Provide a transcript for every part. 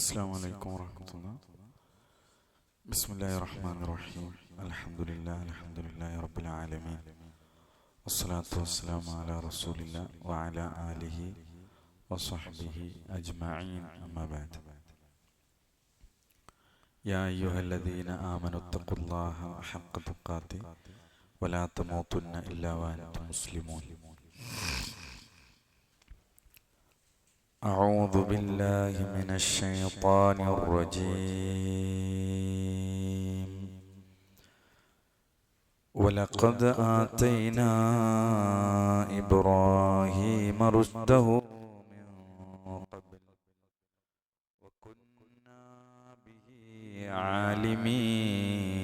السلام عليكم ورحمة الله. بسم الله الرحمن الرحيم. الحمد لله رب العالمين، والصلاة والسلام على رسول الله وعلى آله وصحبه أجمعين، أما بعد. يا أيها الذين آمنوا اتقوا الله حق تقاته ولا تموتن إلا وأنتم مسلمون. أعوذ بالله من الشيطان الرجيم. ولقد آتينا إبراهيم رشده من قبل وكنا به عالمين.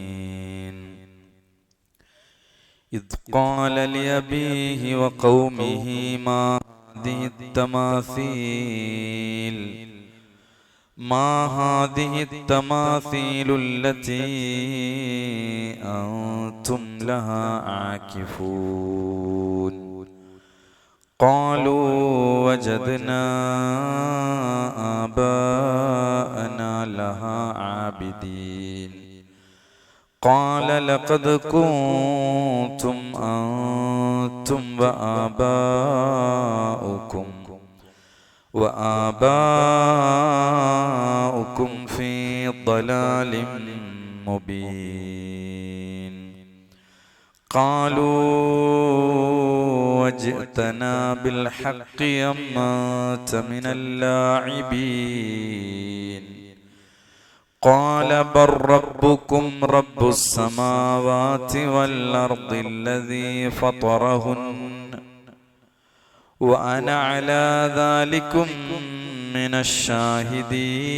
إذ قال لأبيه وقومه ما هذه التماثيل التي أنتم لها عاكفون. قالوا وجدنا آباءنا لها عابدين. قال لقد كنتم أنتم وآباؤكم في ضلال مبين. قالوا وجئتنا بالحق أم أنت من اللاعبين. قال بل ربكم رب السماوات والأرض الذي فطرهن وأنا على ذلكم من الشاهدين.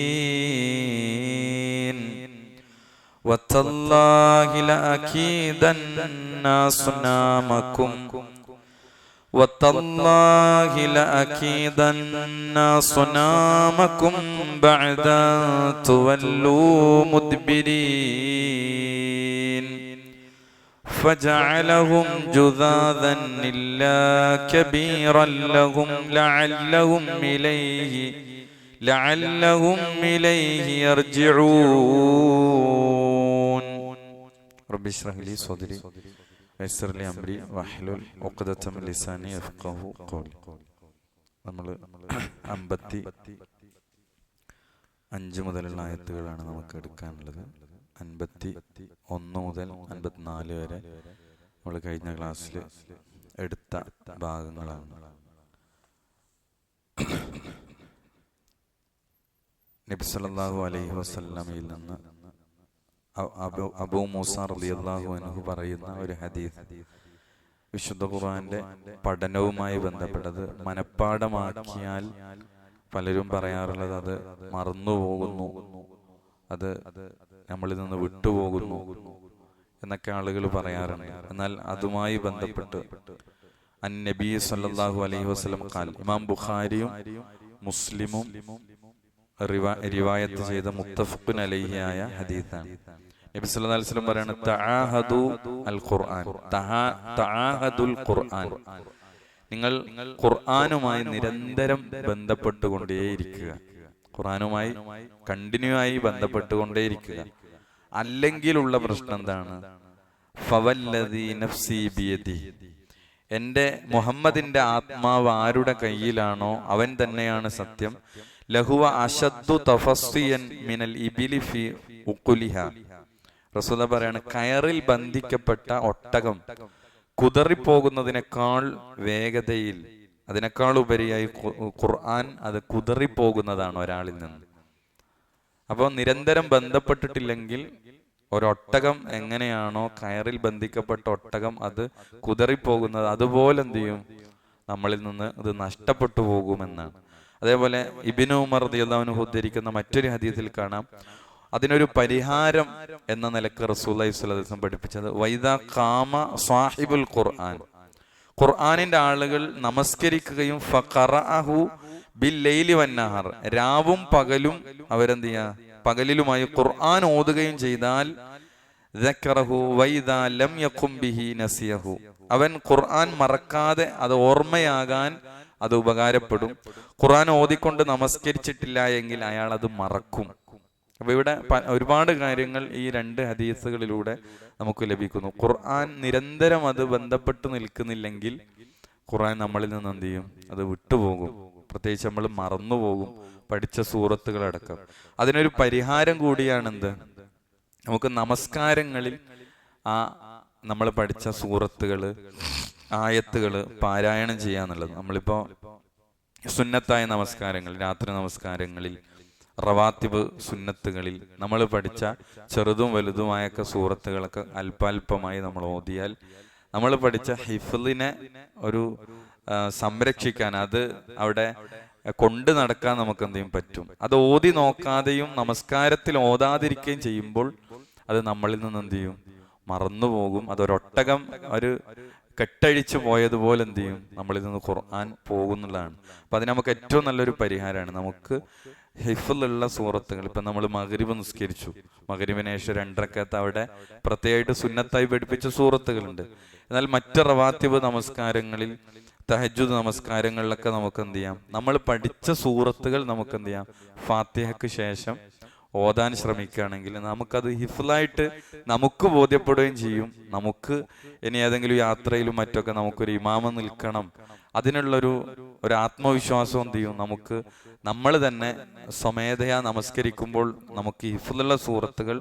وتالله لأكيدن أصنامكم بعد أن تولوا مدبرين. فجعلهم جذاذا إلا كبيرا لهم لعلهم إليه يرجعون. رب اشرح لي صدري ويسر لي أمري واحلل عقدة من لساني يفقهوا قولي. നമ്മൾ 55 മുതലുള്ള ആയത്തുകളാണ് നമുക്ക് എടുക്കാനുള്ളത്. 51 മുതൽ 54 വരെ നമ്മൾ കഴിഞ്ഞ ക്ലാസ്സിൽ എടുത്ത ഭാഗങ്ങളാണ്. നബി സല്ലല്ലാഹു അലൈഹി വസല്ലമയിൽ നിന്ന് അബൂ മൂസ റളിയല്ലാഹു അൻഹു പറയുന്ന ഒരു ഹദീസ്, വിശുദ്ധ ഖുർആന്റെ പഠനവുമായി ബന്ധപ്പെട്ടത്. മനഃപ്പാഠമാക്കിയാൽ പലരും പറയാറുള്ളത് അത് മറന്നുപോകുന്നു, അത് നമ്മളിൽ നിന്ന് വിട്ടുപോകുന്നു എന്നൊക്കെ ആളുകൾ പറയാറുണ്ട്. എന്നാൽ അതുമായി ബന്ധപ്പെട്ട് അൻ-നബി സല്ലല്ലാഹു അലൈഹി വസല്ലം ഖാൽ, ഇമാം ബുഖാരിയും മുസ്ലിമും റിവായത്ത് ചെയ്ത മുത്തഫഖുൻ അലൈഹി ആയ ഹദീസാണ്. നബി സല്ലല്ലാഹു അലൈഹി വസല്ലം പറയാണ്, തആഹദുൽ ഖുർആൻ, നിങ്ങൾ ഖുർആനുമായി നിരന്തരം ബന്ധപ്പെട്ടുകൊണ്ടേയിരിക്കുക, ഖുർആനുമായി കണ്ടിന്യൂ ആയി ബന്ധപ്പെട്ടുകൊണ്ടേയിരിക്കുക. അല്ലെങ്കിലുള്ള പ്രശ്നം എന്താണ്? ഫവല്ലദീ നഫ്സി ബിയദിഹി, എന്റെ മുഹമ്മദിന്റെ ആത്മാവ് ആരുടെ കയ്യിലാണോ അവൻ തന്നെയാണ് സത്യം. ലഹുവ അശദ്ദു തഫസ്സിയൻ മിനൽ ഇബിലി ഫി ഉഖുലിഹാ. റസൂല പറയാണ്, കയറിൽ ബന്ധിക്കപ്പെട്ട ഒട്ടകം കുതറിപ്പോകുന്നതിനേക്കാൾ വേഗതയിൽ, അതിനേക്കാൾ ഉപരിയായി ഖുർആൻ അത് കുതറിപ്പോകുന്നതാണ് ഒരാളിൽ നിന്ന്. അപ്പോൾ നിരന്തരം ബന്ധപ്പെട്ടിട്ടില്ലെങ്കിൽ ഒരൊട്ടകം എങ്ങനെയാണോ കയറിൽ ബന്ധിക്കപ്പെട്ട ഒട്ടകം അത് കുതറിപ്പോകുന്നത്, അതുപോലെ എന്ത് ചെയ്യും, നമ്മളിൽ നിന്ന് ഇത് നഷ്ടപ്പെട്ടു പോകുമെന്നാണ്. അതേപോലെ ഇബ്നു ഉമർ റളിയല്ലാഹു അൻഹു ഉദ്ധരിക്കുന്ന മറ്റൊരു ഹദീസിൽ കാണാം, അതിനൊരു പരിഹാരം എന്ന നിലക്ക് റസൂലുള്ളാഹി സ്വല്ലല്ലാഹു അലൈഹി വസല്ലം പഠിപ്പിച്ചത്, വൈദാ ഖാമ സാഹിബുൽ ഖുർആൻ, ഖുർആനിന്റെ ആളുകൾ നമസ്കരിക്കുകയും ഫഖറഅഹു ബില്ലൈലി വന്നഹർ, രാവും പകലും അവരെന്ത് ചെയ്യാ, പകലിലുമായി ഖുർആൻ ഓതുകയും ചെയ്താൽ, ദക്കറഹു വൈദാ ലം യഖും ബിഹി നസിയഹു, അവൻ ഖുർആൻ മറക്കാതെ അത് ഓർമ്മയാകാൻ അത് ഉപകാരപ്പെടും. ഖുർആൻ ഓതിക്കൊണ്ട് നമസ്കരിച്ചിട്ടില്ല എങ്കിൽ അയാൾ അത് മറക്കും. അപ്പൊ ഇവിടെ ഒരുപാട് കാര്യങ്ങൾ ഈ 2 ഹദീസുകളിലൂടെ നമുക്ക് ലഭിക്കുന്നു. ഖുർആൻ നിരന്തരം അത് ബന്ധപ്പെട്ട് നിൽക്കുന്നില്ലെങ്കിൽ ഖുർആൻ നമ്മളിൽ നിന്ന് എന്ത് ചെയ്യും? അത് വിട്ടുപോകും. പ്രത്യേകിച്ച് നമ്മൾ മറന്നുപോകും പഠിച്ച സൂറത്തുകളടക്കം. അതിനൊരു പരിഹാരം കൂടിയാണ് എന്ത്? നമുക്ക് നമസ്കാരങ്ങളിൽ നമ്മൾ പഠിച്ച സൂറത്തുകള്, ആയത്തുകള് പാരായണം ചെയ്യാന്നുള്ളത്. നമ്മളിപ്പോ സുന്നത്തായ നമസ്കാരങ്ങൾ, രാത്രി നമസ്കാരങ്ങളിൽ, റവാത്തിബ് സുന്നത്തുകളിൽ നമ്മൾ പഠിച്ച ചെറുതും വലുതുമായൊക്കെ സൂറത്തുകളൊക്കെ അല്പാൽപമായി നമ്മൾ ഓതിയാൽ നമ്മൾ പഠിച്ച ഹിഫ്ലിനെ ഒരു സംരക്ഷിക്കാൻ, അത് അവിടെ കൊണ്ട് നടക്കാൻ നമുക്ക് എന്തെങ്കിലും പറ്റും. അത് ഓതി നോക്കാതെയും നമസ്കാരത്തിൽ ഓതാതിരിക്കുകയും ചെയ്യുമ്പോൾ അത് നമ്മളിൽ നിന്ന് എന്ത് ചെയ്യും? മറന്നുപോകും. അതൊരൊട്ടകം ഒരു കെട്ടഴിച്ചു പോയതുപോലെ എന്ത് ചെയ്യും? നമ്മളിൽ നിന്ന് ഖുർആൻ പോകുന്നതാണ്. അപ്പൊ അതിന് നമുക്ക് ഏറ്റവും നല്ലൊരു പരിഹാരമാണ്. നമുക്ക് ഹിഫ്ലുള്ള സൂറത്തുകൾ, ഇപ്പൊ നമ്മൾ മഗ്രിബ് നിസ്കരിച്ചു, മഗ്രിബിന് ശേഷം 2 റക്അത്ത് അവിടെ പ്രത്യേകമായിട്ട് സുന്നത്തായി പഠിപ്പിച്ച സൂറത്തുകളുണ്ട്. എന്നാൽ മറ്റ് റവാത്തിബ് നമസ്കാരങ്ങളിൽ, തഹജ്ജുദ് നമസ്കാരങ്ങളിലൊക്കെ നമുക്ക് എന്ത് ചെയ്യാം? നമ്മൾ പഠിച്ച സൂറത്തുകൾ നമുക്ക് എന്ത് ചെയ്യാം? ഫാത്തിഹയ്ക്ക് ശേഷം ഓതാൻ ശ്രമിക്കുകയാണെങ്കിൽ നമുക്കത് ഹിഫ്ലായിട്ട് നമുക്ക് ബോധ്യപ്പെടുകയും ചെയ്യും. നമുക്ക് ഇനി ഏതെങ്കിലും യാത്രയിലും മറ്റൊക്കെ നമുക്കൊരു ഇമാമ നിൽക്കണം, അതിനുള്ളൊരു ആത്മവിശ്വാസം എന്ത് ചെയ്യും? നമുക്ക് നമ്മൾ തന്നെ സ്വമേധയാ നമസ്കരിക്കുമ്പോൾ നമുക്ക് ഹിഫ്ലുള്ള സൂറത്തുകൾ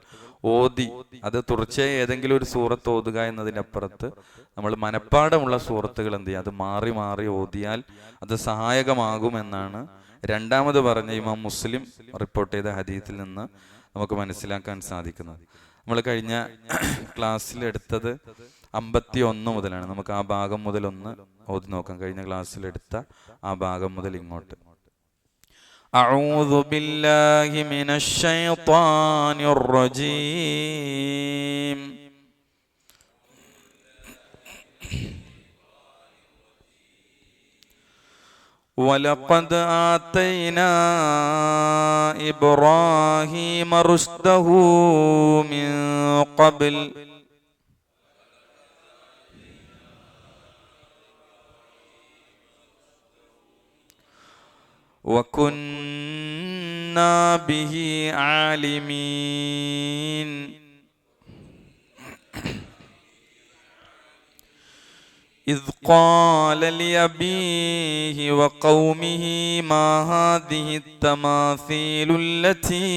ഓതി, അത് തുടർച്ചയായി ഏതെങ്കിലും ഒരു സൂറത്ത് ഓതുക എന്നതിനപ്പുറത്ത് നമ്മൾ മനഃപ്പാടമുള്ള സൂറത്തുകൾ എന്ത് ചെയ്യുക? അത് മാറി മാറി ഓതിയാൽ അത് സഹായകമാകുമെന്നാണ് രണ്ടാമത് പറഞ്ഞ ഇമാം മുസ്ലിം റിപ്പോർട്ട് ചെയ്ത ഹദീസിൽ നിന്ന് നമുക്ക് മനസ്സിലാക്കാൻ സാധിക്കുന്നത്. നമ്മൾ കഴിഞ്ഞ ക്ലാസ്സിൽ എടുത്തത് 51 മുതലാണ്. നമുക്ക് ആ ഭാഗം മുതൽ ഒന്ന് ഓതി നോക്കാം. കഴിഞ്ഞ ക്ലാസ്സിൽ എടുത്ത ആ ഭാഗം മുതൽ ഇങ്ങോട്ട്. അഊദു ബില്ലാഹി മിനശ് ശൈത്വാനിർ റജീം. വലഖദ് ആതൈനാ ഇബ്രാഹീമ റുശ്ദഹു മിൻ ഖബ്ൽ وكنا به عالمين إذ قال لأبيه وقومه ما هذه التماثيل التي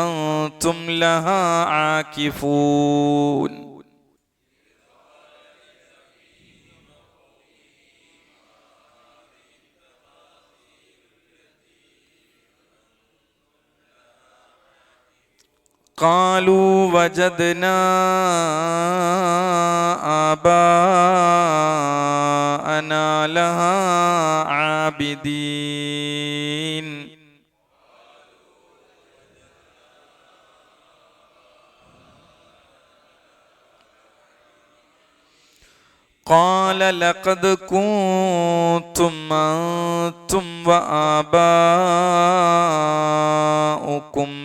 أنتم لها عاكفون قالوا وجدنا آباءنا لها عابدين قال لقد كنتم أنتم وآباؤكم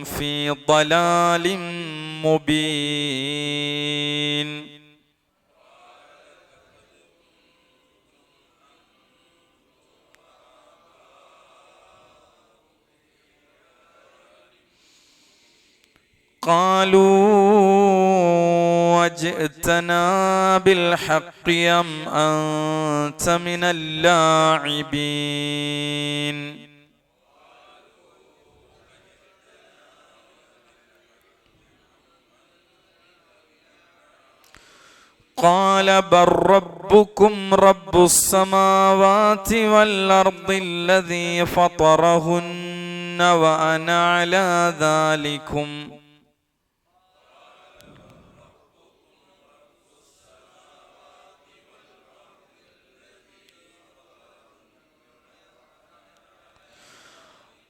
في ضلال مبين قالوا وجئتنا بالحق أم أنت من اللاعبين قال بل ربكم رب السماوات والأرض الذي فطرهن وأنا على ذلكم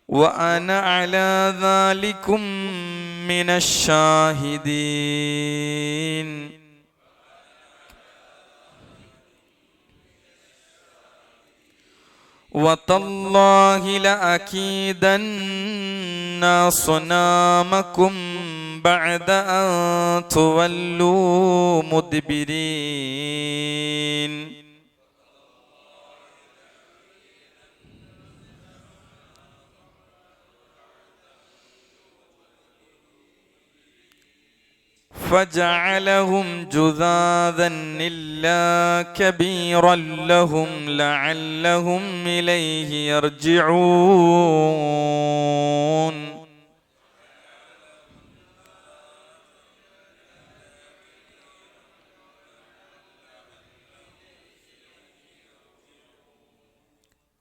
وأنا على ذلكم من الشاهدين وتالله لأكيدن صنامكم بعد أن تولوا مدبرين فجعلهم جذاذا إلا كبيرا لهم لعلهم إليه يرجعون.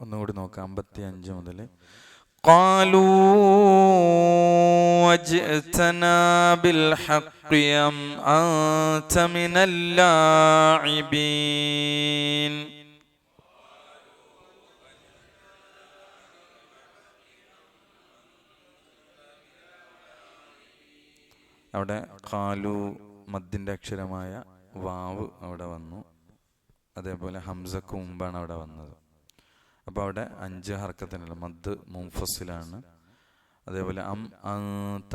ഒന്നുകൂടി നോക്കാം 55 മുതൽ. قالوا وجئتنا بالحق أم أنت من اللاعبين. അവിടെ ഖാലു മദ്ദിന്റെ അക്ഷരമായ വാവ് അവിടെ വന്നു. അതേപോലെ ഹംസക്ക് മുമ്പാണ് അവിടെ വന്നത്. അപ്പോൾ അവിടെ 5 ഹർക്കത്തിനുള്ള മദ് മുൻഫസിലാണ്. അതേപോലെ അന്ത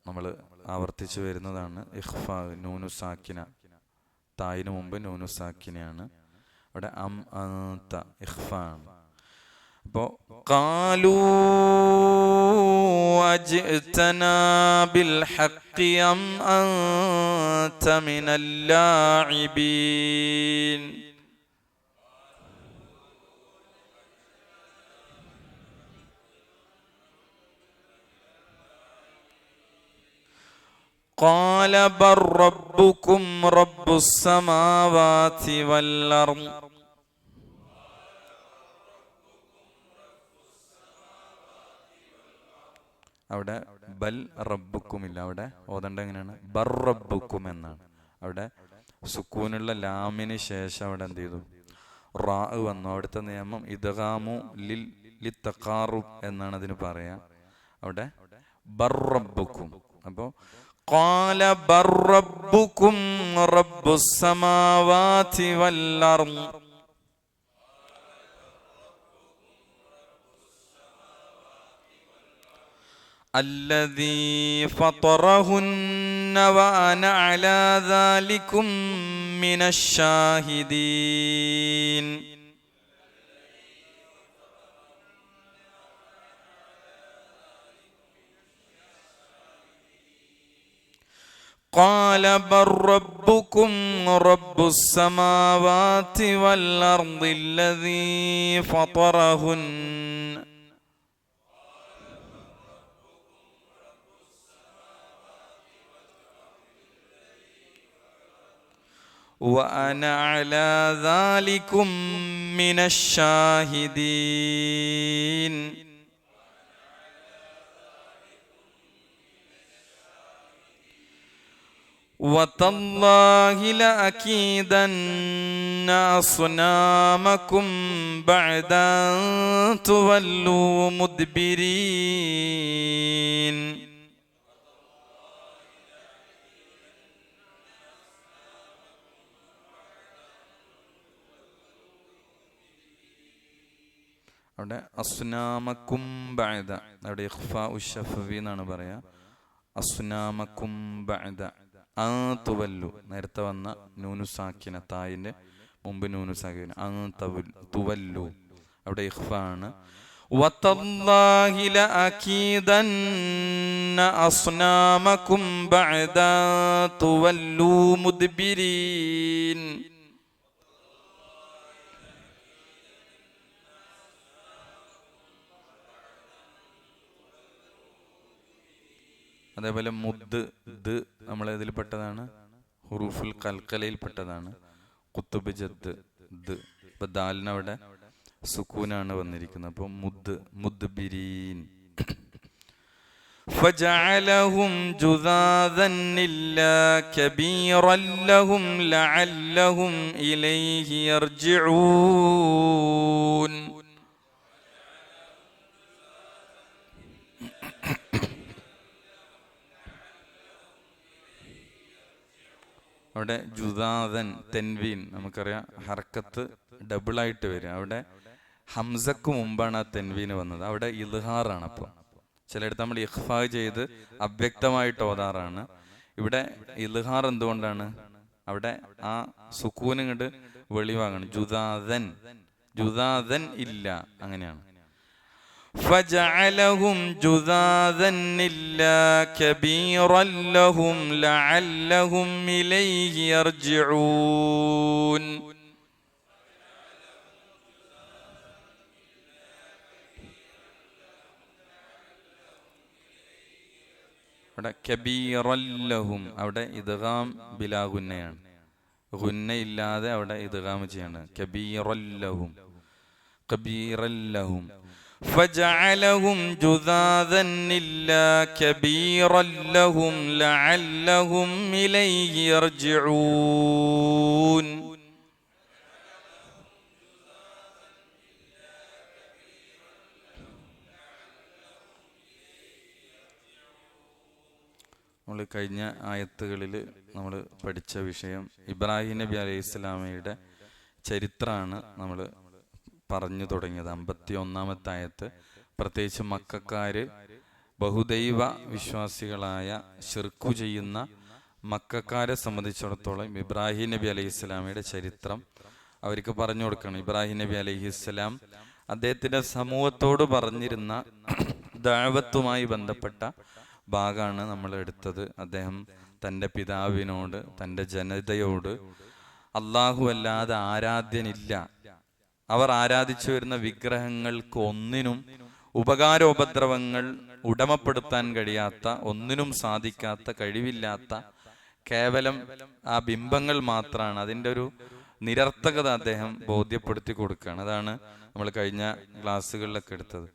നമ്മൾ ആവർത്തിച്ചു വരുന്നതാണ്. ഇഖ്ഫാ നൂനു സാക്കിന, തായിന് മുമ്പ് നൂനു സാക്കിനയാണ്. അവിടെ അന്ത ഇഖ്ഫാ ആണ്. അപ്പോൾ ഖാലൂ അജിഅ്തനാ ബിൽ ഹഖ് അം അൻത മിനൽ ലാഇബീൻ. قال بل ربكم رب السماوات والأرض. അവിടെ ബൽ റബ്ബുക്കും ഇല്ല, അവിടെ ഓതണ്ട എങ്ങനെയാണ്? ബർ റബ്ബുക്കും എന്നാണ്. അവിടെ സുക്കൂനുള്ള ലാമിന് ശേഷം അവിടെ എന്ത് ചെയ്തു? റാ വന്നു. അവിടുത്തെ നിയമം ഇദ്ഗാമു ലിൽ തഖാറുബ് എന്നാണ് അതിന് പറയാ. അവിടെ ബർ റബ്ബുക്കും. അപ്പോൾ قال بل ربكم رب السماوات والأرض الذي فطرهن وأنا على ذلكم من الشاهدين. قال بل ربكم رب السماوات والأرض الذي فطرهن وأنا على ذلكم من الشاهدين. وتالله لأكيدن أصنامكم بعد أن تولوا مدبرين. അവിടെ അസ്നാമക്കും ബഅദ, അവിടെ ഇഖ്ഫാ ഉശഫവി എന്നാണ് പറയാ. അസ്നാമക്കും ബഅദ തുവല്ലു, നേരത്തെ വന്ന നൂനു സാക്കിന, തായിന്റെ മുമ്പ് നൂനു സാക്കിന. തുവല്ലു അവിടെ ഇഖ്ഫാ ആണ്. വതല്ലാഹി ലഅകീദന്ന അസ്നാമക്കും ബഅദ തുവല്ലു മുദ്ബിരീൻ. അതേപോലെ മുദ് ദ് നമ്മളെ ഇതിൽപ്പെട്ടതാണ്, ഹുറൂഫുൽ കൽക്കലയിൽ പെട്ടതാണ്. കുത്തുബ് ജദ് ദ്. ഇപ്പൊ ദാലിന് അവിടെ സുക്കൂനാണ് വന്നിരിക്കുന്നത്. അപ്പൊ മുദ് മുദ്ബിരീൻ. فجعلهم جذاذا إلا كبيرا لهم لعلهم إليه يرجعون. അവിടെ ജുദാദൻ തെൻവീൻ നമുക്കറിയാം ഹർക്കത്ത് ഡബിളായിട്ട് വരും. അവിടെ ഹംസക്ക് മുമ്പാണ് ആ തെൻവീന് വന്നത്. അവിടെ ഇൽഹാറാണ്. അപ്പോൾ ചിലയിടത്ത് നമ്മൾ ഇഖ്ഫാ ചെയ്ത് അവ്യക്തമായിട്ട് ഓതാറാണ്. ഇവിടെ ഇൽഹാർ എന്തുകൊണ്ടാണ്? അവിടെ ആ സുക്കൂന് ഇങ്ങോട്ട് വെളിവാകണം. ജുദാദൻ, ജുദാദൻ ഇല്ല, അങ്ങനെയാണ്. فجعلهم جذاذا إلا كبيرا لهم لعلهم إليه يرجعون. അവിടെ കബീറല്ലഹും, അവിടെ ഇദ്ഗാം ബിലാ ഗുന്നയാണ്. ഗുന്നയില്ലാതെ അവിടെ ഇദ്ഗാം ചെയ്യാണ്. കബീറല്ലഹും, കബീറല്ലഹും. فجعلهم جذاذا إلا كبيرا لهم لعلهم إليه يرجعون. നമ്മൾ കഴിഞ്ഞ ആയത്തുകളിൽ നമ്മൾ പഠിച്ച വിഷയം ഇബ്രാഹിം നബി അലൈഹി ഇസ്ലാമയുടെ ചരിത്രമാണ് നമ്മൾ പറഞ്ഞു തുടങ്ങിയത്. 51-ാമത്തെ ആയത്ത്. പ്രത്യേകിച്ച് മക്കക്കാര്, ബഹുദൈവ വിശ്വാസികളായ ശിർക്കു ചെയ്യുന്ന മക്കക്കാരെ സംബന്ധിച്ചിടത്തോളം ഇബ്രാഹിം നബി അലൈഹി ഇസ്ലാമയുടെ ചരിത്രം അവർക്ക് പറഞ്ഞു കൊടുക്കണം. ഇബ്രാഹിം നബി അലൈഹി ഇസ്ലാം അദ്ദേഹത്തിന്റെ സമൂഹത്തോട് പറഞ്ഞിരുന്ന ദഅവത്തുമായി ബന്ധപ്പെട്ട ഭാഗമാണ് നമ്മൾ എടുത്തത്. അദ്ദേഹം തൻ്റെ പിതാവിനോട്, തൻ്റെ ജനതയോട് അല്ലാഹു അല്ലാതെ ആരാധ്യനില്ല, അവർ ആരാധിച്ചു വരുന്ന വിഗ്രഹങ്ങൾക്ക് ഒന്നിനും ഉപകാരോപദ്രവങ്ങൾ ഉടമപ്പെടുത്താൻ കഴിയാത്ത, ഒന്നിനും സാധിക്കാത്ത, കഴിവില്ലാത്ത കേവലം ആ ബിംബങ്ങൾ മാത്രമാണ്. അതിൻ്റെ ഒരു നിരർത്ഥകത അദ്ദേഹം ബോധ്യപ്പെടുത്തി കൊടുക്കുകയാണ്. അതാണ് നമ്മൾ കഴിഞ്ഞ ക്ലാസ്സുകളിലൊക്കെ എടുത്തത്.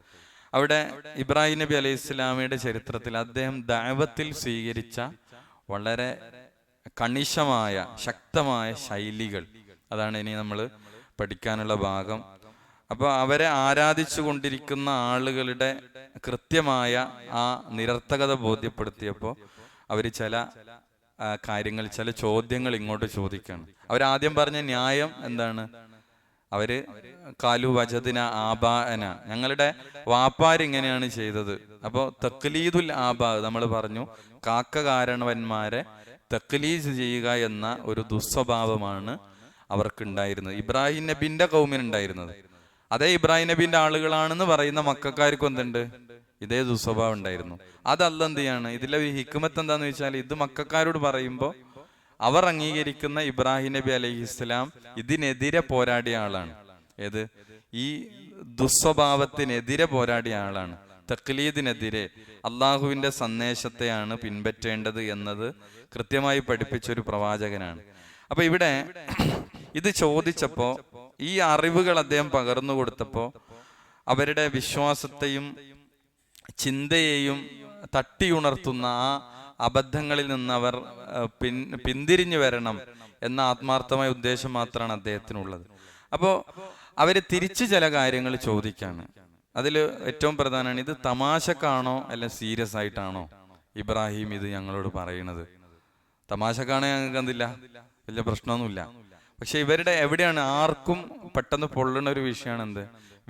അവിടെ ഇബ്രാഹിം നബി അലൈഹി ഇസ്ലാമിയുടെ ചരിത്രത്തിൽ അദ്ദേഹം ദഅവത്തിൽ സ്വീകരിച്ച വളരെ കണിശമായ, ശക്തമായ ശൈലികൾ, അതാണ് ഇനി നമ്മൾ പഠിക്കാനുള്ള ഭാഗം. അപ്പോൾ അവരെ ആരാധിച്ചു കൊണ്ടിരിക്കുന്ന ആളുകളുടെ കൃത്യമായ ആ നിരർത്ഥകത ബോധ്യപ്പെടുത്തിയപ്പോൾ അവർ ചില കാര്യങ്ങൾ, ചില ചോദ്യങ്ങൾ ഇങ്ങോട്ട് ചോദിക്കുകയാണ്. അവരാദ്യം പറഞ്ഞ ന്യായം എന്താണ്? അവര് കാലു വജദിന ആബാന, ഞങ്ങളുടെ വാപ്പാരിങ്ങനെയാണ് ചെയ്തത്. അപ്പോൾ തക്ലീദുൽ ആബാ, നമ്മൾ പറഞ്ഞു കാക്ക കാരണവന്മാരെ തക്ലീദ് ചെയ്യുക എന്ന ഒരു ദുസ്വഭാവമാണ് അവർക്കുണ്ടായിരുന്നത്, ഇബ്രാഹിം നബിന്റെ കൗമിനുണ്ടായിരുന്നത്. അതേ ഇബ്രാഹിം നബിന്റെ ആളുകളാണെന്ന് പറയുന്ന മക്കൾക്കാർക്കും എന്തുണ്ട്? ഇതേ ദുസ്വഭാവം ഉണ്ടായിരുന്നു. അതല്ല എന്ത് ചെയ്യാണ്? ഇതിലെ ഒരു ഹിക്മത്ത് എന്താന്ന് വെച്ചാൽ, ഇത് മക്കൾക്കാരോട് പറയുമ്പോൾ അവർ അംഗീകരിക്കുന്ന ഇബ്രാഹിം നബി അലൈഹി ഇസ്ലാം ഇതിനെതിരെ പോരാടിയ ആളാണ്. ഏത്? ഈ ദുസ്വഭാവത്തിനെതിരെ പോരാടിയ ആളാണ്. തക്ലീദിനെതിരെ അള്ളാഹുവിന്റെ സന്ദേശത്തെയാണ് പിൻപറ്റേണ്ടത് എന്നത് കൃത്യമായി പഠിപ്പിച്ചൊരു പ്രവാചകനാണ്. അപ്പൊ ഇവിടെ ഇത് ചോദിച്ചപ്പോ, ഈ അറിവുകൾ അദ്ദേഹം പകർന്നു കൊടുത്തപ്പോ അവരുടെ വിശ്വാസത്തെയും ചിന്തയെയും തട്ടിയുണർത്തുന്ന ആ അബദ്ധങ്ങളിൽ നിന്ന് അവർ പിന്തിരിഞ്ഞു വരണം എന്ന ആത്മാർത്ഥമായ ഉദ്ദേശം മാത്രമാണ് അദ്ദേഹത്തിനുള്ളത്. അപ്പോൾ അവര് തിരിച്ചു ചില കാര്യങ്ങൾ ചോദിക്കാണ്. അതിൽ ഏറ്റവും പ്രധാനമാണ്, ഇത് തമാശക്കാണോ അല്ല സീരിയസ് ആയിട്ടാണോ ഇബ്രാഹിം ഇത് ഞങ്ങളോട് പറയണത്? തമാശക്കാണോ ഞങ്ങൾക്ക് എന്തില്ല, വലിയ പ്രശ്നമൊന്നുമില്ല. പക്ഷെ ഇവരുടെ എവിടെയാണ് ആർക്കും പെട്ടെന്ന് പൊള്ളുന്ന ഒരു വിഷയമാണ് എന്ത്?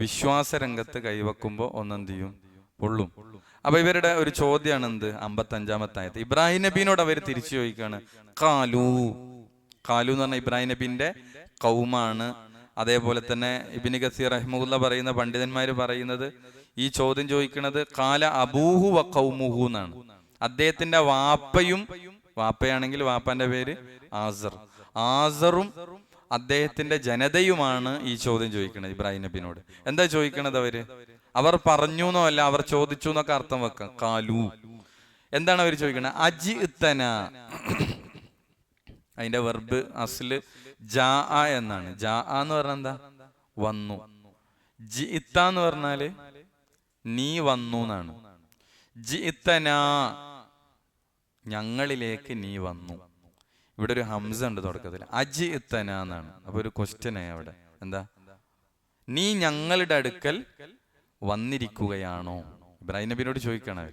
വിശ്വാസ രംഗത്ത് കൈവെക്കുമ്പോൾ ഒന്നെന്ത് ചെയ്യും? പൊള്ളും. അപ്പൊ ഇവരുടെ ഒരു ചോദ്യമാണ് എന്ത്? 55-ാമത്തെ ആയത്ത്. ഇബ്രാഹിം നബീനോട് അവർ തിരിച്ചു ചോദിക്കാണ്. കാലു, കാലു എന്ന് പറഞ്ഞാൽ ഇബ്രാഹിം നബീന്റെ കൗമാണ്. അതേപോലെ തന്നെ ഇബ്നു കസീർ റഹിമഹുല്ല പറയുന്ന പണ്ഡിതന്മാര് പറയുന്നത്, ഈ ചോദ്യം ചോദിക്കുന്നത് കാല അബൂഹു വ ഖൗമുഹു എന്നാണ്. അദ്ദേഹത്തിന്റെ വാപ്പയും, വാപ്പയാണെങ്കിൽ വാപ്പാന്റെ പേര് ആസർ, ആസറും അദ്ദേഹത്തിന്റെ ജനതയുമാണ് ഈ ചോദ്യം ചോദിക്കുന്നത് ഇബ്രാഹിം നബിനോട്. എന്താ ചോദിക്കണത്? അവർ പറഞ്ഞു എന്നോ അല്ല, അവർ ചോദിച്ചു എന്നൊക്കെ അർത്ഥം വെക്കാം. കാലു എന്താണ് അവർ ചോദിക്കണത്? അജിഅ്തന, അതിന്റെ വെർബ് അസ്ല് ജാ എന്നാണ്. ജാ എന്ന് പറഞ്ഞാൽ എന്താ? വന്നു. ജിഇത്ത എന്ന് പറഞ്ഞാല് നീ വന്നു എന്നാണ്. ജിഇത്തന, ഞങ്ങളിലേക്ക് നീ വന്നു. ഇവിടെ ഒരു ഹംസ ഉണ്ട് തുടക്കത്തിൽ. അജിഇത്തന എന്നാണ്. അപ്പൊ ഒരു ക്വസ്റ്റ്യനായി അവിടെ. എന്താ? നീ ഞങ്ങളുടെ അടുക്കൽ വന്നിരിക്കുകയാണോ? ഇബ്രാഹിം നബിയോട് ചോദിക്കണം,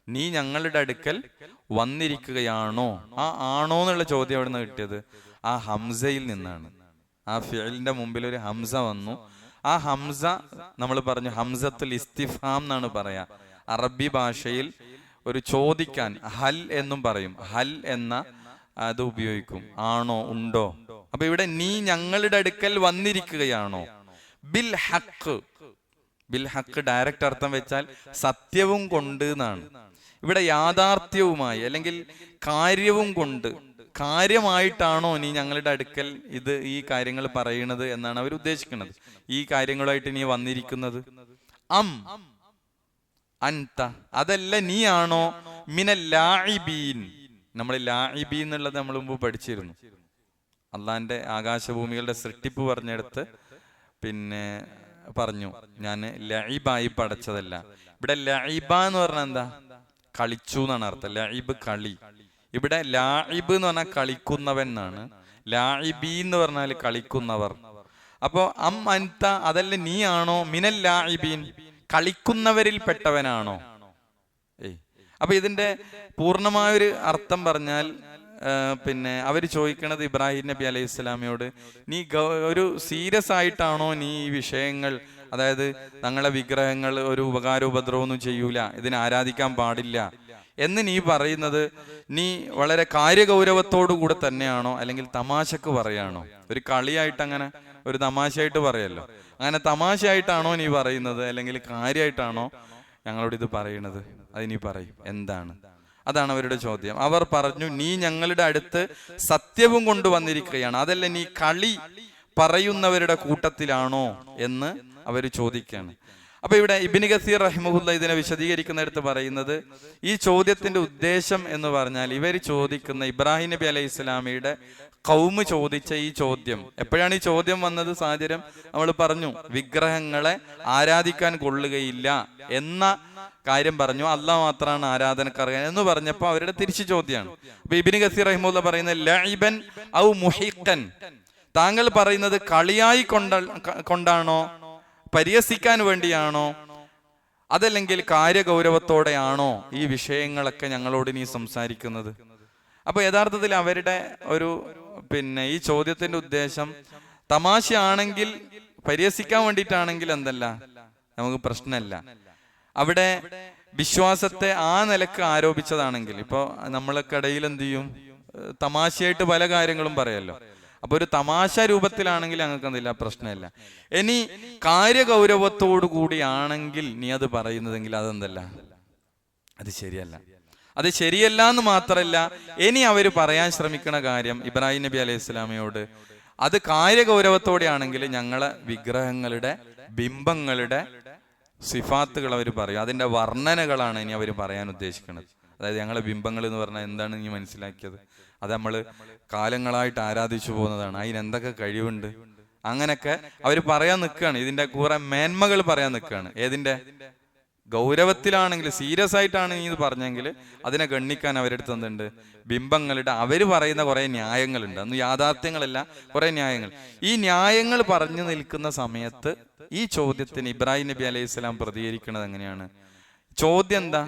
നീ ഞങ്ങളുടെ അടുക്കൽ വന്നിരിക്കുകയാണോ? ആ ആണോ എന്നുള്ള ചോദ്യം എവിടെ നിന്ന് കിട്ടിയത്? ആ ഹംസയിൽ നിന്നാണ്. ആ ഫിഅലിന്റെ മുമ്പിൽ ഒരു ഹംസ വന്നു. ആ ഹംസ നമ്മൾ പറഞ്ഞു ഹംസത്തുൽ ഇസ്തിഫാം എന്നാണ് പറയാ. അറബി ഭാഷയിൽ ഒരു ചോദിക്കാൻ ഹൽ എന്നും പറയും. ഹൽ എന്ന അത് ഉപയോഗിക്കും. ആണോ, ഉണ്ടോ. അപ്പൊ ഇവിടെ നീ ഞങ്ങളുടെ അടുക്കൽ വന്നിരിക്കുകയാണോ? ബിൽ ഹഖ്, ബിൽ ഹക്ക് ഡയറക്റ്റ് അർത്ഥം വെച്ചാൽ സത്യവും കൊണ്ട് എന്നാണ്. ഇവിടെ യാഥാർത്ഥ്യവുമായി അല്ലെങ്കിൽ കാര്യവും കൊണ്ട്, കാര്യമായിട്ടാണോ നീ ഞങ്ങളുടെ അടുക്കൽ ഈ കാര്യങ്ങൾ പറയുന്നത് എന്നാണ് അവർ ഉദ്ദേശിക്കുന്നത്. ഈ കാര്യങ്ങളുമായിട്ട് നീ വന്നിരിക്കുന്നത്. അൻത, അതല്ല നീയാണോ മിനൽ ലാഇബീൻ. നമ്മൾ ലാഇബീൻ എന്നുള്ളത് നമ്മൾ മുമ്പ് പഠിച്ചിരുന്നു. അള്ളാന്റെ ആകാശഭൂമികളുടെ സൃഷ്ടിപ്പ് പറഞ്ഞെടുത്ത് പിന്നെ പറഞ്ഞു, ഞാൻ ലഈബായി പടച്ചതല്ല. ഇവിടെ ലഈബ എന്ന് പറഞ്ഞാൽ എന്താ? കളിച്ചു എന്നാണ് അർത്ഥം. ലഈബ് കളി. ഇവിടെ ലാഇബ് എന്ന് പറഞ്ഞാൽ കളിക്കുന്നവൻ എന്നാണ്. ലാഇബീ എന്ന് പറഞ്ഞാൽ കളിക്കുന്നവർ. അപ്പോ അൻത, അതല്ല നീയാണോ മിനൽ ലാഇബീൻ, കളിക്കുന്നവരിൽ പെട്ടവനാണോ? അപ്പൊ ഇതിന്റെ പൂർണ്ണമായൊരു അർത്ഥം പറഞ്ഞാൽ പിന്നെ അവർ ചോദിക്കണത് ഇബ്രാഹിം നബി അലൈഹി ഇസ്ലാമിയോട്, നീ ഒരു സീരിയസ് ആയിട്ടാണോ നീ ഈ വിഷയങ്ങൾ, അതായത് ഞങ്ങളെ വിഗ്രഹങ്ങൾ ഒരു ഉപകാരോപദ്രവമൊന്നും ചെയ്യൂല, ഇതിനെ ആരാധിക്കാൻ പാടില്ല എന്ന് നീ പറയുന്നത്, നീ വളരെ കാര്യഗൗരവത്തോടു കൂടെ തന്നെയാണോ അല്ലെങ്കിൽ തമാശക്ക് പറയാണോ? ഒരു കളിയായിട്ട്, അങ്ങനെ ഒരു തമാശയായിട്ട് പറയല്ലോ, അങ്ങനെ തമാശയായിട്ടാണോ നീ പറയുന്നത് അല്ലെങ്കിൽ കാര്യമായിട്ടാണോ ഞങ്ങളോട് ഇത് പറയുന്നത്? അത് നീ പറയും, എന്താണ്? അതാണ് അവരുടെ ചോദ്യം. അവർ പറഞ്ഞു, നീ ഞങ്ങളുടെ അടുത്ത് സത്യവും കൊണ്ടുവന്നിരിക്കുകയാണ്, അതല്ല നീ കളി പറയുന്നവരുടെ കൂട്ടത്തിലാണോ എന്ന് അവർ ചോദിക്കുകയാണ്. അപ്പൊ ഇവിടെ ഇബ്നു കസീർ റഹിമഹുല്ല ഇതിനെ വിശദീകരിക്കുന്നിടത്ത് പറയുന്നത്, ഈ ചോദ്യത്തിന്റെ ഉദ്ദേശം എന്ന് പറഞ്ഞാൽ ഇവർ ചോദിക്കുന്ന ഇബ്രാഹിം നബി അലൈഹി ഇസ്ലാമിയുടെ ഖൗമ് ചോദിച്ച ഈ ചോദ്യം, എപ്പോഴാണ് ഈ ചോദ്യം വന്നത്? സാഹചര്യം നമ്മൾ പറഞ്ഞു, വിഗ്രഹങ്ങളെ ആരാധിക്കാൻ കൊള്ളുകയില്ല എന്ന കാര്യം പറഞ്ഞു, അല്ലാഹ് മാത്രമാണ് ആരാധനക്കർഹൻ എന്ന് പറഞ്ഞപ്പോൾ അവരുടെ തിരിച്ചു ചോദ്യമാണ്. അപ്പൊ ഇബ്നു കസീർ റഹിമഹുല്ല പറയുന്നത്, ലഇബൻ ഔ മുഹിഖൻ, താങ്കൾ പറയുന്നത് കളിയായി കൊണ്ടാണോ, പരിഹസിക്കാൻ വേണ്ടിയാണോ, അതല്ലെങ്കിൽ കാര്യഗൗരവത്തോടെയാണോ ഈ വിഷയങ്ങളൊക്കെ ഞങ്ങളോട് നീ സംസാരിക്കുന്നത്? അപ്പൊ യഥാർത്ഥത്തിൽ അവരുടെ ഒരു പിന്നെ ഈ ചോദ്യത്തിന്റെ ഉദ്ദേശം തമാശയാണെങ്കിൽ, പരിഹസിക്കാൻ വേണ്ടിയിട്ടാണെങ്കിൽ എന്തല്ല, നമുക്ക് പ്രശ്നമല്ല. അവിടെ വിശ്വാസത്തെ ആ നിലക്ക് ആരോപിച്ചതാണെങ്കിൽ, ഇപ്പൊ നമ്മൾക്കിടയിൽ എന്ത് ചെയ്യും, തമാശയായിട്ട് പല കാര്യങ്ങളും പറയല്ലോ. അപ്പൊ ഒരു തമാശ രൂപത്തിലാണെങ്കിൽ ഞങ്ങൾക്ക് എന്തില്ല, പ്രശ്നമില്ല. ഇനി കാര്യഗൗരവത്തോടു കൂടിയാണെങ്കിൽ നീ അത് പറയുന്നതെങ്കിൽ അതെന്തല്ല, അത് ശരിയല്ല. അത് ശരിയല്ല എന്ന് മാത്രല്ല, ഇനി അവര് പറയാൻ ശ്രമിക്കുന്ന കാര്യം ഇബ്രാഹിം നബി അലൈഹി ഇസ്ലാമിയോട്, അത് കാര്യഗൗരവത്തോടെയാണെങ്കിൽ ഞങ്ങളെ വിഗ്രഹങ്ങളുടെ, ബിംബങ്ങളുടെ സിഫാത്തുകൾ അവർ പറയും, അതിന്റെ വർണ്ണനകളാണ് ഇനി അവർ പറയാൻ ഉദ്ദേശിക്കുന്നത്. അതായത് ഞങ്ങളെ ബിംബങ്ങൾ എന്ന് പറഞ്ഞാൽ എന്താണ് നീ മനസ്സിലാക്കിയത്? അത് നമ്മൾ കാലങ്ങളായിട്ട് ആരാധിച്ചു പോകുന്നതാണ്, അതിനെന്തൊക്കെ കഴിവുണ്ട്, അങ്ങനെയൊക്കെ അവർ പറയാൻ നിൽക്കുകയാണ്. ഇതിന്റെ കുറെ മേന്മകൾ പറയാൻ നിൽക്കുകയാണ്. ഏതിന്റെ? ഗൗരവത്തിലാണെങ്കിൽ, സീരിയസ് ആയിട്ടാണ് നീ ഇത് പറഞ്ഞെങ്കിൽ അതിനെ ഗണ്ണിക്കാൻ അവരെടുത്ത് എന്തുണ്ട്? ബിംബങ്ങളുടെ അവർ പറയുന്ന കുറെ ന്യായങ്ങളുണ്ട്. അന്ന് യാഥാർത്ഥ്യങ്ങളല്ല, കുറെ ന്യായങ്ങൾ. ഈ ന്യായങ്ങൾ പറഞ്ഞു നിൽക്കുന്ന സമയത്ത് ഈ ചോദ്യത്തിന് ഇബ്രാഹിം നബി അലൈഹി സ്വലാം പ്രതികരിക്കുന്നത് എങ്ങനെയാണ്? ചോദ്യം എന്താ?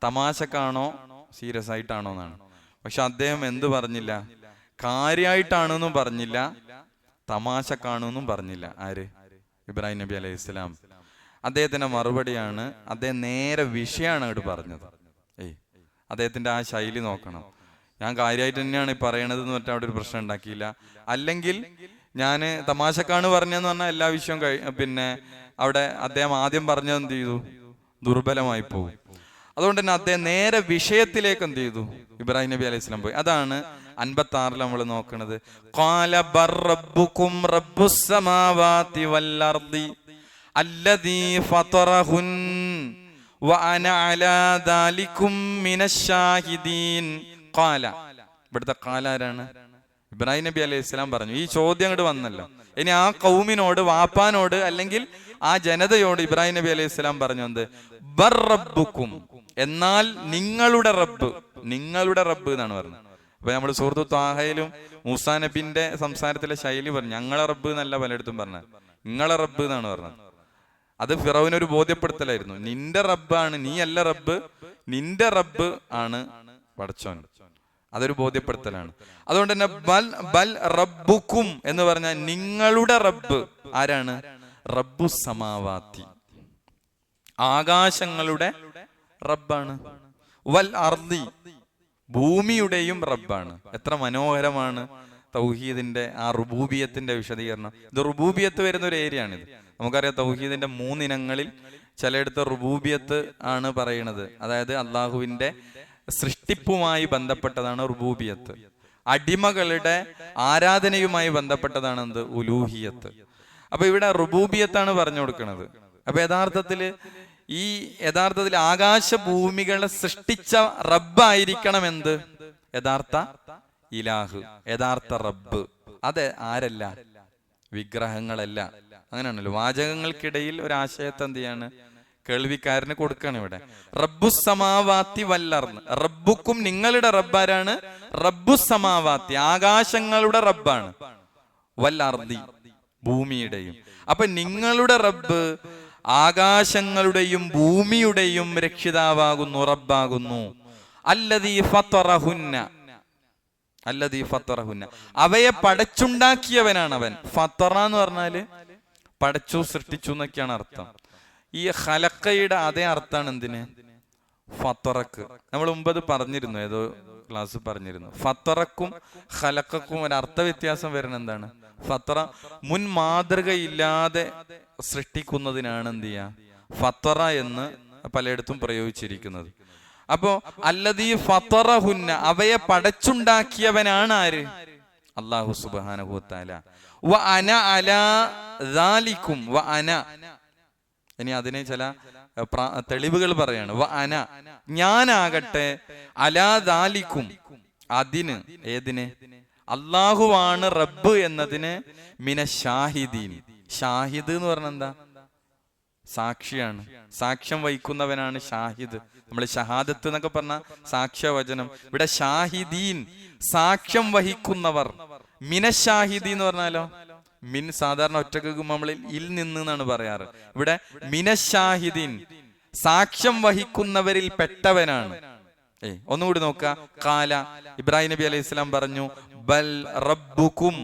തമാശക്കാണോ സീരിയസ് ആയിട്ടാണോ എന്നാണ്. പക്ഷെ അദ്ദേഹം എന്ത് പറഞ്ഞില്ല? കാര്യമായിട്ടാണെന്നും പറഞ്ഞില്ല, തമാശക്കാണെന്നും പറഞ്ഞില്ല. ആര്? ഇബ്രാഹിം നബി അലൈഹി സ്വലാം. അദ്ദേഹത്തിന്റെ മറുപടിയാണ്, അദ്ദേഹം നേരെ വിഷയമാണ് അങ്ങോട്ട് പറഞ്ഞത്. അദ്ദേഹത്തിന്റെ ആ ശൈലി നോക്കണം. ഞാൻ കാര്യമായിട്ട് തന്നെയാണ് പറയണത് എന്ന് പറഞ്ഞാൽ അവിടെ ഒരു പ്രശ്നം ഉണ്ടാക്കിയില്ല. അല്ലെങ്കിൽ ഞാൻ തമാശക്കാണ് പറഞ്ഞതെന്ന് പറഞ്ഞാൽ എല്ലാ വിഷയവും പിന്നെ അവിടെ അദ്ദേഹം ആദ്യം പറഞ്ഞത് എന്ത് ചെയ്തു? ദുർബലമായി പോകും. അതുകൊണ്ട് തന്നെ അദ്ദേഹം നേരെ വിഷയത്തിലേക്ക് എന്ത് ചെയ്തു? ഇബ്രാഹിം നബി അലൈഹി സ്വലാം പോയി. അതാണ് 56 നമ്മൾ നോക്കുന്നത്. ഖാല ബർറബ്ബുകും റബ്ബുസ് സമാവാതി വൽ അർദി അല്ലദീ ഫതറഹുൻ വഅന അലാ ദാലികും മിനശ് ഷാഹിദീൻ. ഖാല, ഇവിടുത്തെ ഖാല ആരാണ്? ഇബ്രാഹിം നബി അലൈഹി സ്വലാം പറഞ്ഞു. ഈ ചോദ്യം അങ്ങോട്ട് വന്നല്ലോ. ഇനി ആ കൗമിനോട്, വാപ്പാനോട് അല്ലെങ്കിൽ ആ ജനതയോട് ഇബ്രാഹിം നബി അലൈഹി സ്വലാം പറഞ്ഞു എന്ത്? ബർറബ്ബുക്കും, എന്നാൽ നിങ്ങളുടെ റബ്ബ്, നിങ്ങളുടെ റബ്ബ് എന്നാണ് പറഞ്ഞത്. അപ്പൊ നമ്മൾ സൂറത്തു ത്വാഹയിലും മൂസാ നബിന്റെ സംസാരത്തിലെ ശൈലി പറഞ്ഞു, ഞങ്ങളെ റബ്ബ് എന്നല്ല പലയിടത്തും പറഞ്ഞത്, നിങ്ങളെ റബ്ബ് എന്നാണ് പറഞ്ഞത്. അത് ഫിറൗനൊരു ബോധ്യപ്പെടുത്തലായിരുന്നു. നിന്റെ റബ്ബാണ്, നീ അല്ല റബ്ബ്, നിന്റെ റബ്ബ് ആണ് പടച്ചോൻ. അതൊരു ബോധ്യപ്പെടുത്തലാണ്. അതുകൊണ്ട് തന്നെ ബൽ റബ്ബുക്കും എന്ന് പറഞ്ഞാൽ നിങ്ങളുടെ റബ്ബ് ആരാണ്? റബ്ബുസ് സമാവാതി, ആകാശങ്ങളുടെ റബ്ബാണ്. വൽ അർദി, ഭൂമിയുടെയും റബ്ബാണ്. എത്ര മനോഹരമാണ് തൗഹീദിന്റെ ആ റുബൂബിയത്തിന്റെ വിശദീകരണം. ഇത് റുബൂബിയത്ത് വരുന്ന ഒരു ഏരിയ ആണിത്. നമുക്കറിയാം തൗഹീദിന്റെ 3 ഇനങ്ങളിൽ ചിലയിടത്ത് റുബൂബിയത്ത് ആണ് പറയുന്നത്. അതായത് അള്ളാഹുവിന്റെ സൃഷ്ടിപ്പുമായി ബന്ധപ്പെട്ടതാണ് റുബൂബിയത്ത്. അടിമകളുടെ ആരാധനയുമായി ബന്ധപ്പെട്ടതാണ് എന്ത്? ഉലൂഹിയത്ത്. അപ്പൊ ഇവിടെ റുബൂബിയത്താണ് പറഞ്ഞു കൊടുക്കുന്നത്. അപ്പൊ യഥാർത്ഥത്തിൽ ആകാശഭൂമികളെ സൃഷ്ടിച്ച റബ്ബായിരിക്കണം എന്ത്? യഥാർത്ഥ ഇലാഹ്, യഥാർത്ഥ റബ്ബ്. അത് ആരല്ല? വിഗ്രഹങ്ങളല്ല. അങ്ങനെയാണല്ലോ വാചകങ്ങൾക്കിടയിൽ ഒരാശയത്തെ എന്ത് ചെയ്യാണ് കേൾവിക്കാരന് കൊടുക്കാണ്. ഇവിടെ റബ്ബുസ്സമാവാത്തി വല്ലർന്ന്, റബ്ബുക്കും നിങ്ങളുടെ റബ്ബാരാണ്? റബ്ബുസ്സമാവാത്തി ആകാശങ്ങളുടെ റബ്ബാണ്, വല്ലർദി ഭൂമിയുടെയും. അപ്പൊ നിങ്ങളുടെ റബ്ബ് ആകാശങ്ങളുടെയും ഭൂമിയുടെയും രക്ഷിതാവാകുന്നു, റബ്ബാകുന്നു. അല്ലദീ ഫത്തറഹുന്ന, അല്ലദീ ഫത്തറഹുന്ന അവയെ പടച്ചുണ്ടാക്കിയവനാണ് അവൻ. ഫത്തറ എന്ന് പറഞ്ഞാല് പടച്ചു, സൃഷ്ടിച്ചു എന്നൊക്കെയാണ് അർത്ഥം. ഈ ഖലഖയുടെ അതേ അർത്ഥമാണ് എന്തിന്? ഫത്തറക്ക്. നമ്മൾ മുമ്പ് അത് പറഞ്ഞിരുന്നു, ഏതോ ക്ലാസ് പറഞ്ഞിരുന്നു. ഫത്തറക്കും ഖലഖക്കും ഒരു അർത്ഥ വ്യത്യാസം വരുന്നത് എന്താണ്? ഫത്തറ മുൻ മാതൃകയില്ലാതെ സൃഷ്ടിക്കുന്നതിനാണ് എന്ത് ചെയ്യാ ഫത്തറ എന്ന് പലയിടത്തും പ്രയോഗിച്ചിരിക്കുന്നത്. അപ്പോ അല്ലദീ ഫത്തറഹുന്ന അവയെ പടച്ചുണ്ടാക്കിയവനാണ് ആര്? അല്ലാഹു സുബ്ഹാനഹു വ തആല. വ അന അലാ ദാലികും, വ അന, ഇനി അതിന് ചില തെളിവുകൾ പറയാണ്. വ അന ഞാനാകട്ടെ, അലാ ദാലികും അതിന്, ഏതിന്? അള്ളാഹുവാണ് റബ്ബ് എന്നതിന്, മിന ഷാഹിദീൻ. ഷാഹിദ് എന്ന് പറഞ്ഞ എന്താ? സാക്ഷിയാണ്, സാക്ഷ്യം വഹിക്കുന്നവനാണ് ഷാഹിദ്. നമ്മൾ ഷഹാദത്ത് എന്നൊക്കെ പറഞ്ഞ സാക്ഷ്യവചനം. ഇവിടെ ഷാഹിദീൻ സാക്ഷ്യം വഹിക്കുന്നവർ. മിന ഷാഹിദി എന്ന് പറഞ്ഞാലോ മിൻ സാധാരണ ഒറ്റക്ക് നമ്മൾ ഇൽ നിന്ന് എന്നാണ് പറയാറ്. ഇവിടെ മിന ഷാഹിദീൻ സാക്ഷ്യം വഹിക്കുന്നവരിൽ പെട്ടവനാണ്. ഒന്നുകൂടി നോക്കുക. കാല ഇബ്രാഹിം നബി അലൈഹി സ്വലാം പറഞ്ഞു, ബൽ റബ്ബുക്കും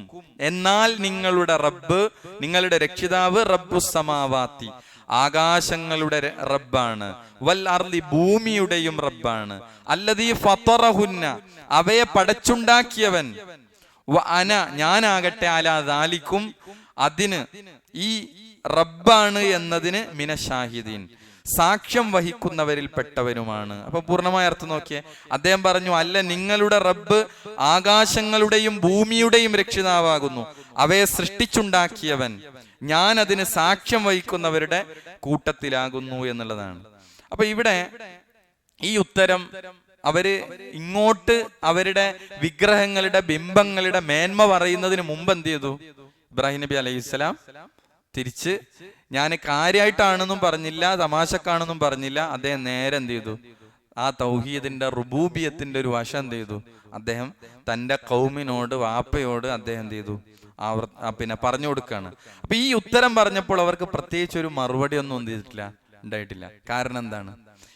എന്നാൽ നിങ്ങളുടെ റബ്ബ്, നിങ്ങളുടെ രക്ഷിതാവ്, റബ്ബുസ് സമാവാത്തി ആകാശങ്ങളുടെ റബ്ബാണ്, വൽ അർളി ഭൂമിയുടെയും റബ്ബാണ്, അല്ലദീ ഫത്തറഹുന്ന അവയെ പടച്ചുണ്ടാക്കിയവൻ, വ അന ഞാനാകട്ടെ, അലാ ദാലിക്കും അതിന്, ഈ റബ്ബാണ് എന്നതിന്, മിന ഷാഹിദീൻ സാക്ഷ്യം വഹിക്കുന്നവരിൽ പെട്ടവനുമാണ്. അപ്പൊ പൂർണ്ണമായ അർത്ഥം നോക്കിയേ. അദ്ദേഹം പറഞ്ഞു, അല്ല നിങ്ങളുടെ റബ്ബ് ആകാശങ്ങളുടെയും ഭൂമിയുടെയും രക്ഷിതാവാകുന്നു, അവയെ സൃഷ്ടിച്ചുണ്ടാക്കിയവൻ, ഞാൻ അതിന് സാക്ഷ്യം വഹിക്കുന്നവരുടെ കൂട്ടത്തിലാകുന്നു എന്നുള്ളതാണ്. അപ്പൊ ഇവിടെ ഈ ഉത്തരം അവര് ഇങ്ങോട്ട് അവരുടെ വിഗ്രഹങ്ങളുടെ ബിംബങ്ങളുടെ മേന്മ പറയുന്നതിന് മുമ്പ് എന്ത് ചെയ്തു? ഇബ്രാഹിം നബി അലൈഹിസ്സലാം തിരിച്ച് ഞാൻ കാര്യമായിട്ടാണെന്നും പറഞ്ഞില്ല, തമാശക്കാണെന്നും പറഞ്ഞില്ല. അദ്ദേഹം നേരെ എന്ത് ചെയ്തു? ആ തൗഹീദിന്റെ റുബൂബിയത്തിന്റെ ഒരു വശം എന്ത് ചെയ്തു? അദ്ദേഹം തന്റെ ഖൗമിനോട്, വാപ്പയോട് അദ്ദേഹം എന്ത് ചെയ്തു? പിന്നെ പറഞ്ഞു കൊടുക്കാണ്. അപ്പൊ ഈ ഉത്തരം പറഞ്ഞപ്പോൾ അവർക്ക് പ്രത്യേകിച്ച് ഒരു മറുപടി ഒന്നും എന്ത് ചെയ്തിട്ടില്ല, ഉണ്ടായിട്ടില്ല. കാരണം എന്താണ്?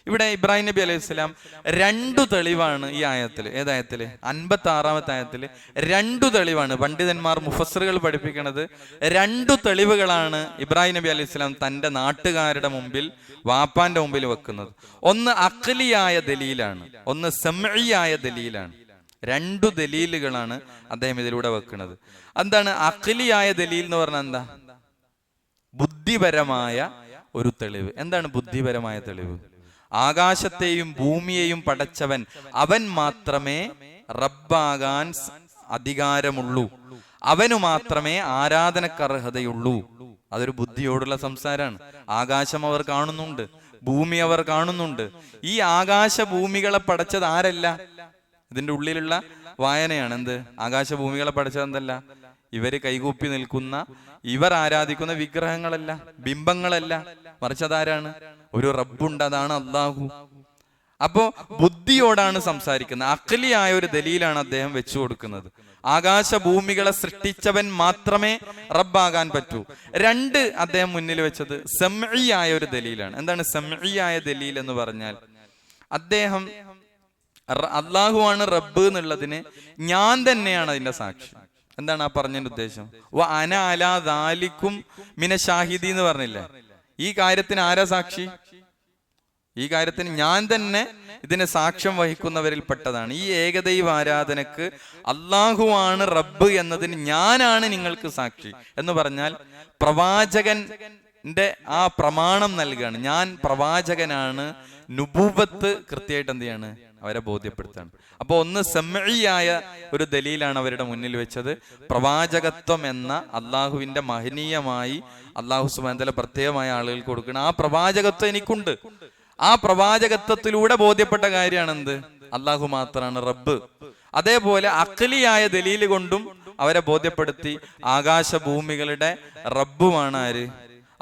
ഇവിടെ ഇബ്രാഹിം നബി അലൈഹി സ്വലാം 2 തെളിവാണ് ഈ ആയത്തില്. ഏതായത്തില്? 56-ാമത്തെ ആയത്തില് 2 തെളിവാണ്. പണ്ഡിതന്മാർ മുഫസ്സിറുകൾ പഠിപ്പിക്കുന്നത് 2 തെളിവുകളാണ് ഇബ്രാഹിം നബി അലൈഹി സ്വലാം തന്റെ നാട്ടുകാരുടെ മുമ്പിൽ, വാപ്പാന്റെ മുമ്പിൽ വെക്കുന്നത്. ഒന്ന് അഖ്ലിയായ ദലീലാണ്, ഒന്ന് സമഇയായ ദലീലാണ്. 2 ദലീലുകളാണ് അദ്ദേഹം ഇതിലൂടെ വെക്കുന്നത്. എന്താണ് അഖ്ലിയായ ദലീൽ എന്ന് പറഞ്ഞാൽ? എന്താ? ബുദ്ധിപരമായ ഒരു തെളിവ്. എന്താണ് ബുദ്ധിപരമായ തെളിവ്? ആകാശത്തെയും ഭൂമിയെയും പടച്ചവൻ അവൻ മാത്രമേ റബ്ബാകാൻ അധികാരമുള്ളൂ, അവനു മാത്രമേ ആരാധനക്കർഹതയുള്ളൂ. അതൊരു ബുദ്ധിയോടുള്ള സംസാരമാണ്. ആകാശം അവർ കാണുന്നുണ്ട്, ഭൂമി അവർ കാണുന്നുണ്ട്. ഈ ആകാശ ഭൂമികളെ പടച്ചത് ആരല്ല? ഇതിന്റെ ഉള്ളിലുള്ള വായനയാണ്. എന്ത്? ആകാശഭൂമികളെ പഠിച്ചത് എന്തല്ല? ഇവര് കൈകൂപ്പി നിൽക്കുന്ന, ഇവർ ആരാധിക്കുന്ന വിഗ്രഹങ്ങളല്ല, ബിംബങ്ങളല്ല, മറിച്ച് അതാരാണ്? ഒരു റബ്ബുണ്ട്, അതാണ് അള്ളാഹു. അപ്പോ ബുദ്ധിയോടാണ് സംസാരിക്കുന്നത്. അഖ്ലിയായ ഒരു ദലീലാണ് അദ്ദേഹം വെച്ചു കൊടുക്കുന്നത്. ആകാശഭൂമികളെ സൃഷ്ടിച്ചവൻ മാത്രമേ റബ്ബാകാൻ പറ്റൂ. 2 അദ്ദേഹം മുന്നിൽ വെച്ചത് സമഇയായ ഒരു ദലീലാണ്. എന്താണ് സമഇയായ ദലീൽ എന്ന് പറഞ്ഞാൽ? അദ്ദേഹം അള്ളാഹുവാണ് റബ്ബ് എന്നുള്ളതിന് ഞാൻ തന്നെയാണ് അതിന്റെ സാക്ഷി. എന്താണ് ആ പറഞ്ഞതിന്റെ ഉദ്ദേശം? വ അന അലാ ദാലിക്കും മിന ഷാഹിദി എന്ന് പറഞ്ഞില്ലേ? ഈ കാര്യത്തിന് ആരാ സാക്ഷി? ഈ കാര്യത്തിന് ഞാൻ തന്നെ ഇതിന് സാക്ഷ്യം വഹിക്കുന്നവരിൽ പെട്ടതാണ്. ഈ ഏകദൈവ ആരാധനക്ക് അള്ളാഹുവാണ് റബ്ബ് എന്നതിന് ഞാനാണ് നിങ്ങൾക്ക് സാക്ഷി എന്ന് പറഞ്ഞാൽ പ്രവാചകന്റെ ആ പ്രമാണം നൽകുകയാണ്. ഞാൻ പ്രവാചകനാണ്, നുബൂവത്ത് കൃത്യമായിട്ട് എന്ത് ചെയ്യാണ് അവരെ ബോധ്യപ്പെടുത്താണ്. അപ്പൊ ഒന്ന് സമഈയായ ഒരു ദലീലാണ് അവരുടെ മുന്നിൽ വെച്ചത്. പ്രവാചകത്വം എന്ന അള്ളാഹുവിന്റെ മഹനീയമായി അള്ളാഹു സുബ്ഹാനഹു വ തആല പ്രത്യേകമായ ആളുകൾക്ക് കൊടുക്കണം. ആ പ്രവാചകത്വം എനിക്കുണ്ട്. ആ പ്രവാചകത്വത്തിലൂടെ ബോധ്യപ്പെട്ട കാര്യമാണ് എന്ത്? അള്ളാഹു മാത്രമാണ് റബ്ബ്. അതേപോലെ അഖ്ലിയായ ദലീല് കൊണ്ടും അവരെ ബോധ്യപ്പെടുത്തി ആകാശഭൂമികളുടെ റബ്ബുമാണ് ആര്?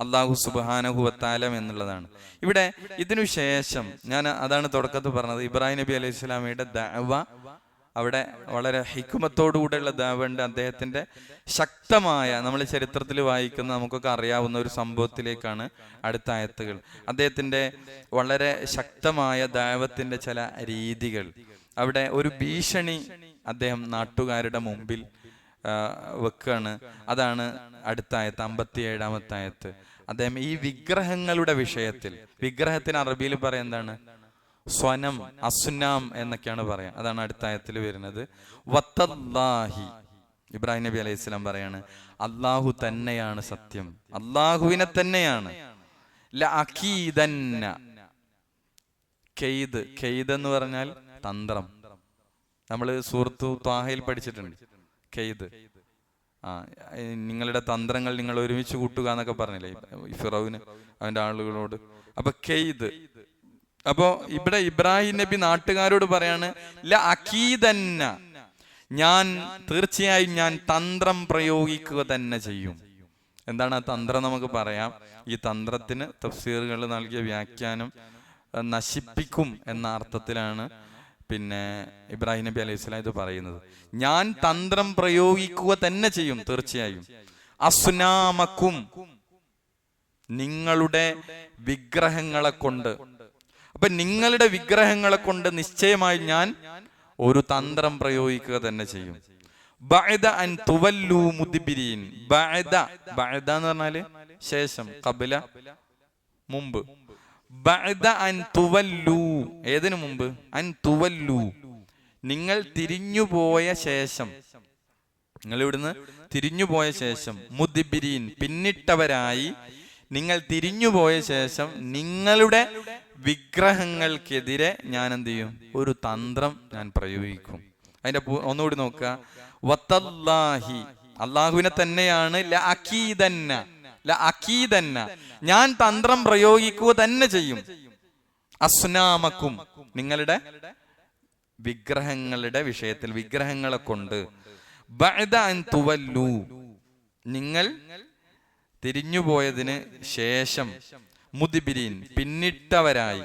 അള്ളാഹു സുബ്ഹാനഹു വ തആല എന്നുള്ളതാണ്. ഇവിടെ ഇതിനു ശേഷം ഞാൻ അതാണ് തുടക്കത്തിൽ പറഞ്ഞത്, ഇബ്രാഹിം നബി അലൈഹി സ്വലാമയുടെ ദഅവ അവിടെ വളരെ ഹിക്മത്തോടുകൂടെയുള്ള ദഅവ ഉണ്ട്. അദ്ദേഹത്തിന്റെ ശക്തമായ, നമ്മൾ ചരിത്രത്തിൽ വായിക്കുന്ന നമുക്കൊക്കെ അറിയാവുന്ന ഒരു സംഭവത്തിലേക്കാണ് അടുത്ത ആയത്തുകൾ. അദ്ദേഹത്തിന്റെ വളരെ ശക്തമായ ദഅവത്തിന്റെ ചില രീതികൾ, അവിടെ ഒരു ഭീഷണി അദ്ദേഹം നാട്ടുകാരുടെ മുമ്പിൽ വെക്കാണ്. അതാണ് അടുത്ത ആയത്ത്, 57-ാമത്തെ ആയത്ത്. അദ്ദേഹം ഈ വിഗ്രഹങ്ങളുടെ വിഷയത്തിൽ, വിഗ്രഹത്തിന് അറബിയിൽ പറയാൻ എന്താണ്? സ്വനം, അസ്നാം എന്നൊക്കെയാണ് പറയാം. അതാണ് അടുത്ത ആയത്തിൽ വരുന്നത്. വത്തല്ലാഹി, ഇബ്രാഹിം നബി അലൈഹി സ്വലാം പറയാണ് അള്ളാഹു തന്നെയാണ് സത്യം, അള്ളാഹുവിനെ തന്നെയാണ്. ലഅകീദന്ന, കെയ്ദ്, കെയ്ദ് എന്ന് പറഞ്ഞാൽ തന്ത്രം. നമ്മൾ സൂറത്തു ത്വാഹയിൽ പഠിച്ചിട്ടുണ്ട് കെയ്ദ്. നിങ്ങളുടെ തന്ത്രങ്ങൾ നിങ്ങൾ ഒരുമിച്ച് കൂട്ടുക എന്നൊക്കെ പറഞ്ഞില്ലേ ഫിറൗന് അവന്റെ ആളുകളോട്. അപ്പൊ കെയ്ദ്. അപ്പോ ഇവിടെ ഇബ്രാഹിം നബി നാട്ടുകാരോട് പറയാണ് ലഅകീദന്ന, ഞാൻ തീർച്ചയായും ഞാൻ തന്ത്രം പ്രയോഗിക്കുക തന്നെ ചെയ്യും. എന്താണ് ആ തന്ത്രം? നമുക്ക് പറയാം. ഈ തന്ത്രത്തിന് തഫ്സീറുകൾ നൽകിയ വ്യാഖ്യാനം നശിപ്പിക്കും എന്ന അർത്ഥത്തിലാണ് പിന്നെ ഇബ്രാഹിം നബി അലൈഹി സ്വലാം ഇത് പറയുന്നത്. ഞാൻ തന്ത്രം പ്രയോഗിക്കുക തന്നെ ചെയ്യും തീർച്ചയായും. അസ്നാമക്കും, നിങ്ങളുടെ വിഗ്രഹങ്ങളെ കൊണ്ട്. അപ്പൊ നിങ്ങളുടെ വിഗ്രഹങ്ങളെ കൊണ്ട് നിശ്ചയമായി ഞാൻ ഒരു തന്ത്രം പ്രയോഗിക്കുക തന്നെ ചെയ്യും. ബഅദ അൻ തുവല്ലു മുദ്ബിരീൻ. ബഅദ, ബഅദ എന്ന് പറഞ്ഞാല് ശേഷം, ഖബല മുമ്പ്. ബഅദ അൻ തുവല്ലു, ഏതിനു മുമ്പ്? അൻ തുവല്ലു, നിങ്ങൾ തിരിഞ്ഞുപോയ ശേഷം, നിങ്ങൾ ഇവിടുന്ന് തിരിഞ്ഞുപോയ ശേഷം, മുദ്ബിരീൻ പിന്നിട്ടവരായി നിങ്ങൾ തിരിഞ്ഞുപോയ ശേഷം നിങ്ങളുടെ വിഗ്രഹങ്ങൾക്കെതിരെ ഞാൻ എന്ത് ചെയ്യും? ഒരു തന്ത്രം ഞാൻ പ്രയോഗിക്കും. അതിന്റെ ഒന്നുകൂടി നോക്കുക. വത്തല്ലാഹി, അള്ളാഹുവിനെ തന്നെയാണ്. ലഅകീദന്ന, ലഅകീദന്ന, ഞാൻ തന്ത്രം പ്രയോഗിക്കുക തന്നെ ചെയ്യും. അസ്നാമക്കും, നിങ്ങളുടെ വിഗ്രഹങ്ങളുടെ വിഷയത്തിൽ, വിഗ്രഹങ്ങളെ കൊണ്ട്. ബഅദ അൻ തുവല്ലു, നിങ്ങൾ തിരിഞ്ഞുപോയതിന് ശേഷം, മുദ്ബിരീൻ പിന്നിട്ടവരായി.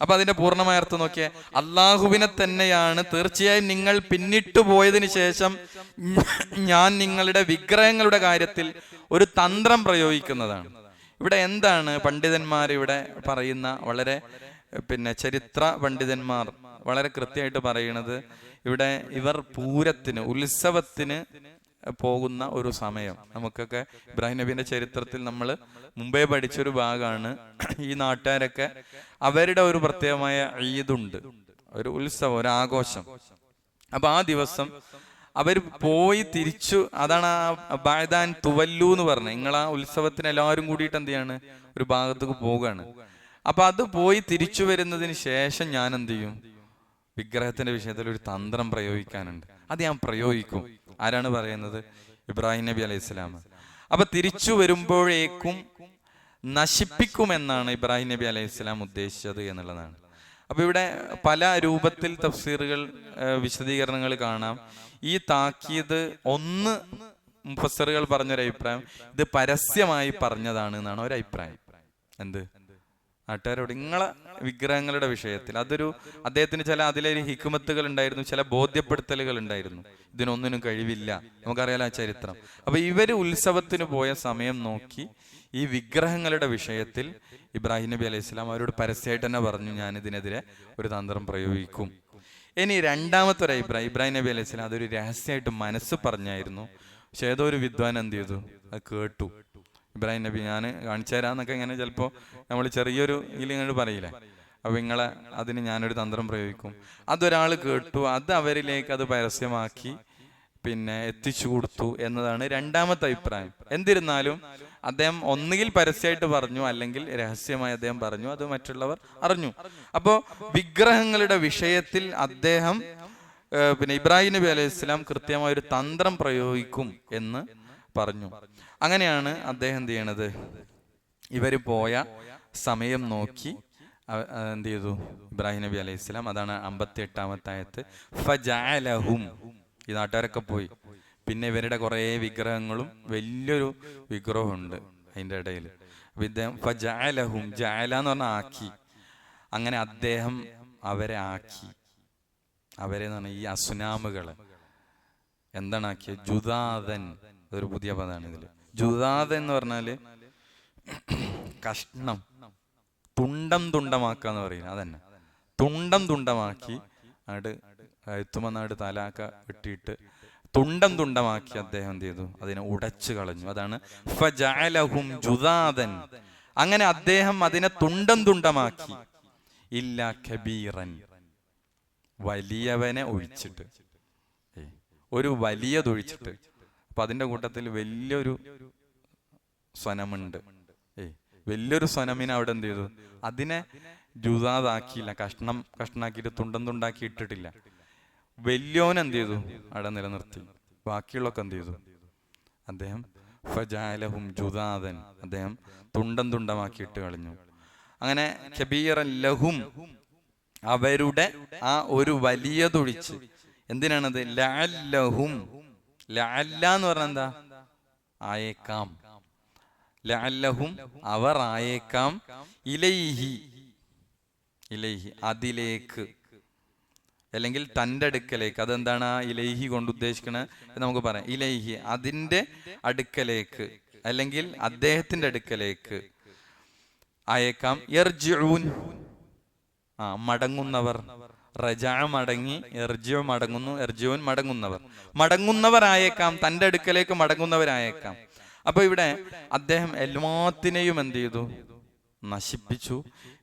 അപ്പൊ അതിന്റെ പൂർണ്ണമായ അർത്ഥം നോക്കിയേ. അള്ളാഹുവിനെ തന്നെയാണ് തീർച്ചയായും നിങ്ങൾ പിന്നിട്ടു പോയതിനു ശേഷം ഞാൻ നിങ്ങളുടെ വിഗ്രഹങ്ങളുടെ കാര്യത്തിൽ ഒരു തന്ത്രം പ്രയോഗിക്കുന്നതാണ്. ഇവിടെ എന്താണ് പണ്ഡിതന്മാർ ഇവിടെ പറയുന്ന, വളരെ പിന്നെ ചരിത്ര പണ്ഡിതന്മാർ വളരെ കൃത്യമായിട്ട് പറയുന്നത്, ഇവിടെ ഇവർ പൂരത്തിന്, ഉത്സവത്തിന് പോകുന്ന ഒരു സമയം. നമുക്കൊക്കെ ഇബ്രാഹിം നബിന്റെ ചരിത്രത്തിൽ നമ്മൾ മുമ്പേ പഠിച്ചൊരു ഭാഗമാണ്. ഈ നാട്ടുകാരൊക്കെ അവരുടെ ഒരു പ്രത്യേകമായ ഈദുണ്ട്, ഒരു ഉത്സവം, ഒരു ആഘോഷം. അപ്പൊ ആ ദിവസം അവർ പോയി തിരിച്ചു, അതാണ് ആ ബഅദാൻ തുവല്ലു എന്ന് പറഞ്ഞത്. നിങ്ങൾ ആ ഉത്സവത്തിന് എല്ലാവരും കൂടിയിട്ട് എന്ത് ചെയ്യാണ്? ഒരു ഭാഗത്തേക്ക് പോവുകയാണ്. അപ്പൊ അത് പോയി തിരിച്ചു വരുന്നതിന് ശേഷം ഞാൻ എന്ത് ചെയ്യും? വിഗ്രഹത്തിന്റെ വിഷയത്തിൽ ഒരു തന്ത്രം പ്രയോഗിക്കാനുണ്ട്, അത് ഞാൻ പ്രയോഗിക്കും. ആരാണ് പറയുന്നത്? ഇബ്രാഹിം നബി അലൈഹി സ്വലാം. അപ്പൊ തിരിച്ചു വരുമ്പോഴേക്കും നശിപ്പിക്കുമെന്നാണ് ഇബ്രാഹിം നബി അലൈഹി സ്വലാം ഉദ്ദേശിച്ചത് എന്നുള്ളതാണ്. അപ്പൊ ഇവിടെ പല രൂപത്തിൽ തഫ്സീറുകൾ, വിശദീകരണങ്ങൾ കാണാം. ഈ താക്കീത് ഒന്ന് മുഫസ്സിറുകൾ പറഞ്ഞൊരഭിപ്രായം, ഇത് പരസ്യമായി പറഞ്ഞതാണ് എന്നാണ് ഒരഭിപ്രായം. എന്ത്? നാട്ടുകാരോട് നിങ്ങളെ വിഗ്രഹങ്ങളുടെ വിഷയത്തിൽ. അതൊരു അദ്ദേഹത്തിന് ചില അതിലൊരു ഹിക്മത്തുകൾ ഉണ്ടായിരുന്നു, ചില ബോധ്യപ്പെടുത്തലുകൾ ഉണ്ടായിരുന്നു. ഇതിനൊന്നിനും കഴിവില്ല, നമുക്കറിയാലോ ആ ചരിത്രം. അപ്പൊ ഇവര് ഉത്സവത്തിന് പോയ സമയം നോക്കി ഈ വിഗ്രഹങ്ങളുടെ വിഷയത്തിൽ ഇബ്രാഹിം നബി അലൈഹി സ്വലാം അവരോട് പരസ്യമായിട്ട് തന്നെ പറഞ്ഞു, ഞാൻ ഇതിനെതിരെ ഒരു തന്ത്രം പ്രയോഗിക്കും. ഇനി രണ്ടാമത്തെ ഒരു ഇബ്രാഹിം നബി അലൈഹി സ്വലാം അതൊരു രഹസ്യമായിട്ട് മനസ്സ് പറഞ്ഞായിരുന്നു. പക്ഷെ ഏതോ ഒരു വിദ്വാൻ എന്ത് ചെയ്തു? അത് കേട്ടു. ഇബ്രാഹിം നബി ഞാൻ കാണിച്ചു തരാന്നൊക്കെ ഇങ്ങനെ ചിലപ്പോൾ നമ്മൾ ചെറിയൊരു ഇതിലിങ്ങോട്ട് പറയില്ലേ, അപ്പൊ അതിന് ഞാനൊരു തന്ത്രം പ്രയോഗിക്കും. അതൊരാൾ കേട്ടു, അത് അവരിലേക്ക് അത് പരസ്യമാക്കി പിന്നെ എത്തിച്ചു കൊടുത്തു എന്നതാണ് രണ്ടാമത്തെ അഭിപ്രായം. എന്നിരുന്നാലും അദ്ദേഹം ഒന്നുകിൽ പരസ്യമായിട്ട് പറഞ്ഞു, അല്ലെങ്കിൽ രഹസ്യമായി അദ്ദേഹം പറഞ്ഞു, അത് മറ്റുള്ളവർ അറിഞ്ഞു. അപ്പോ വിഗ്രഹങ്ങളുടെ വിഷയത്തിൽ അദ്ദേഹം പിന്നെ ഇബ്രാഹിം നബി അലൈഹി സ്വലാം കൃത്യമായ ഒരു തന്ത്രം പ്രയോഗിക്കും എന്ന് പറഞ്ഞു. അങ്ങനെയാണ് അദ്ദേഹം എന്ത് ചെയ്യണത്, ഇവര് പോയ സമയം നോക്കി എന്ത് ചെയ്തു ഇബ്രാഹിം നബി അലൈഹി സ്വലാം. അതാണ് 58-ാമത്തെ ആയത്ത്. ഫജഅലഹും, ഈ നാട്ടുകാരൊക്കെ പോയി. പിന്നെ ഇവരുടെ കുറെ വിഗ്രഹങ്ങളും വലിയൊരു വിഗ്രഹമുണ്ട് അതിൻ്റെ ഇടയിൽ. ഇദ്ദേഹം ഫജഅലഹും, ജഅല എന്ന് പറഞ്ഞാൽ ആക്കി. അങ്ങനെ അദ്ദേഹം അവരെ ആക്കി. അവരെ എന്ന് പറഞ്ഞാൽ ഈ അസുനാമുകള് എന്താണ് ആക്കിയത്? ജുദാദൻ, അതൊരു പുതിയ പദമാണ് ഇതില്. ജുദാദൻ എന്ന് പറഞ്ഞാല് കഷ്ണം, തുണ്ടം തുണ്ടമാക്കാന്ന് പറയുന്നത് അതന്നെ. തുണ്ടം തുണ്ടമാക്കി എഴുത്തുമനാട് തലാക്ക ഇട്ടിട്ട് തുണ്ടം തുണ്ടമാക്കി അദ്ദേഹം എന്ത് ചെയ്തു? അതിനെ ഉടച്ചു കളഞ്ഞു. അതാണ് ഫജഅലഹും ജുദാദൻ. അങ്ങനെ അദ്ദേഹം അതിനെ തുണ്ടം തുണ്ടമാക്കി. ഇല്ല കബീറൻ, വലിയവനെ ഒഴിച്ചിട്ട്, ഒരു വലിയതൊഴിച്ചിട്ട്. അപ്പൊ അതിന്റെ കൂട്ടത്തിൽ വലിയൊരു സ്വനമുണ്ട്. വലിയൊരു സ്വനമിനെ അവിടെ എന്ത് ചെയ്തു? അതിനെ ജുദാദാക്കിയില്ല, കഷ്ണാക്കിയിട്ട് തുണ്ടം തുണ്ടാക്കി ഇട്ടിട്ടില്ല. വലിയോൻ എന്ത് ചെയ്തു? അവിടെ നിലനിർത്തി. ബാക്കിയുള്ളൊക്കെ എന്ത് ചെയ്തു? അദ്ദേഹം ഫജഅലഹും ജുദാദൻ, അദ്ദേഹം തുണ്ടം തുണ്ടമാക്കി ഇട്ട് കളഞ്ഞു. അങ്ങനെ കബീറൻ ലഹും, അവരുടെ ആ ഒരു വലിയതൊഴിച്ച്. എന്തിനാണത്? ലഅല്ലഹും, ലഅല്ല എന്ന് പറഞ്ഞാൽ എന്താ? ആയേക്കാം. ലഅല്ലഹും, അവർ ആയേക്കാം. ഇലൈഹി, ഇലൈഹി അതിലേക്ക്, അല്ലെങ്കിൽ തൻ്റെ അടുക്കലേക്ക്. അതെന്താണ് ആ ഇലൈഹി കൊണ്ട് ഉദ്ദേശിക്കുന്നത് നമുക്ക് പറയാം. ഇലൈഹി അതിൻ്റെ അടുക്കലേക്ക്, അല്ലെങ്കിൽ അദ്ദേഹത്തിന്റെ അടുക്കലേക്ക് ആയേക്കാം. യർജിഊൻ, മടങ്ങുന്നവർ. റജഅ മടങ്ങി, യർജിഉ മടങ്ങുന്നു, യർജിഊൻ മടങ്ങുന്നവർ. മടങ്ങുന്നവരായേക്കാം, തൻ്റെ അടുക്കലേക്ക് മടങ്ങുന്നവരായേക്കാം. അപ്പൊ ഇവിടെ അദ്ദേഹം എല്ലാത്തിനെയും എന്ത് ചെയ്തു? നശിപ്പിച്ചു.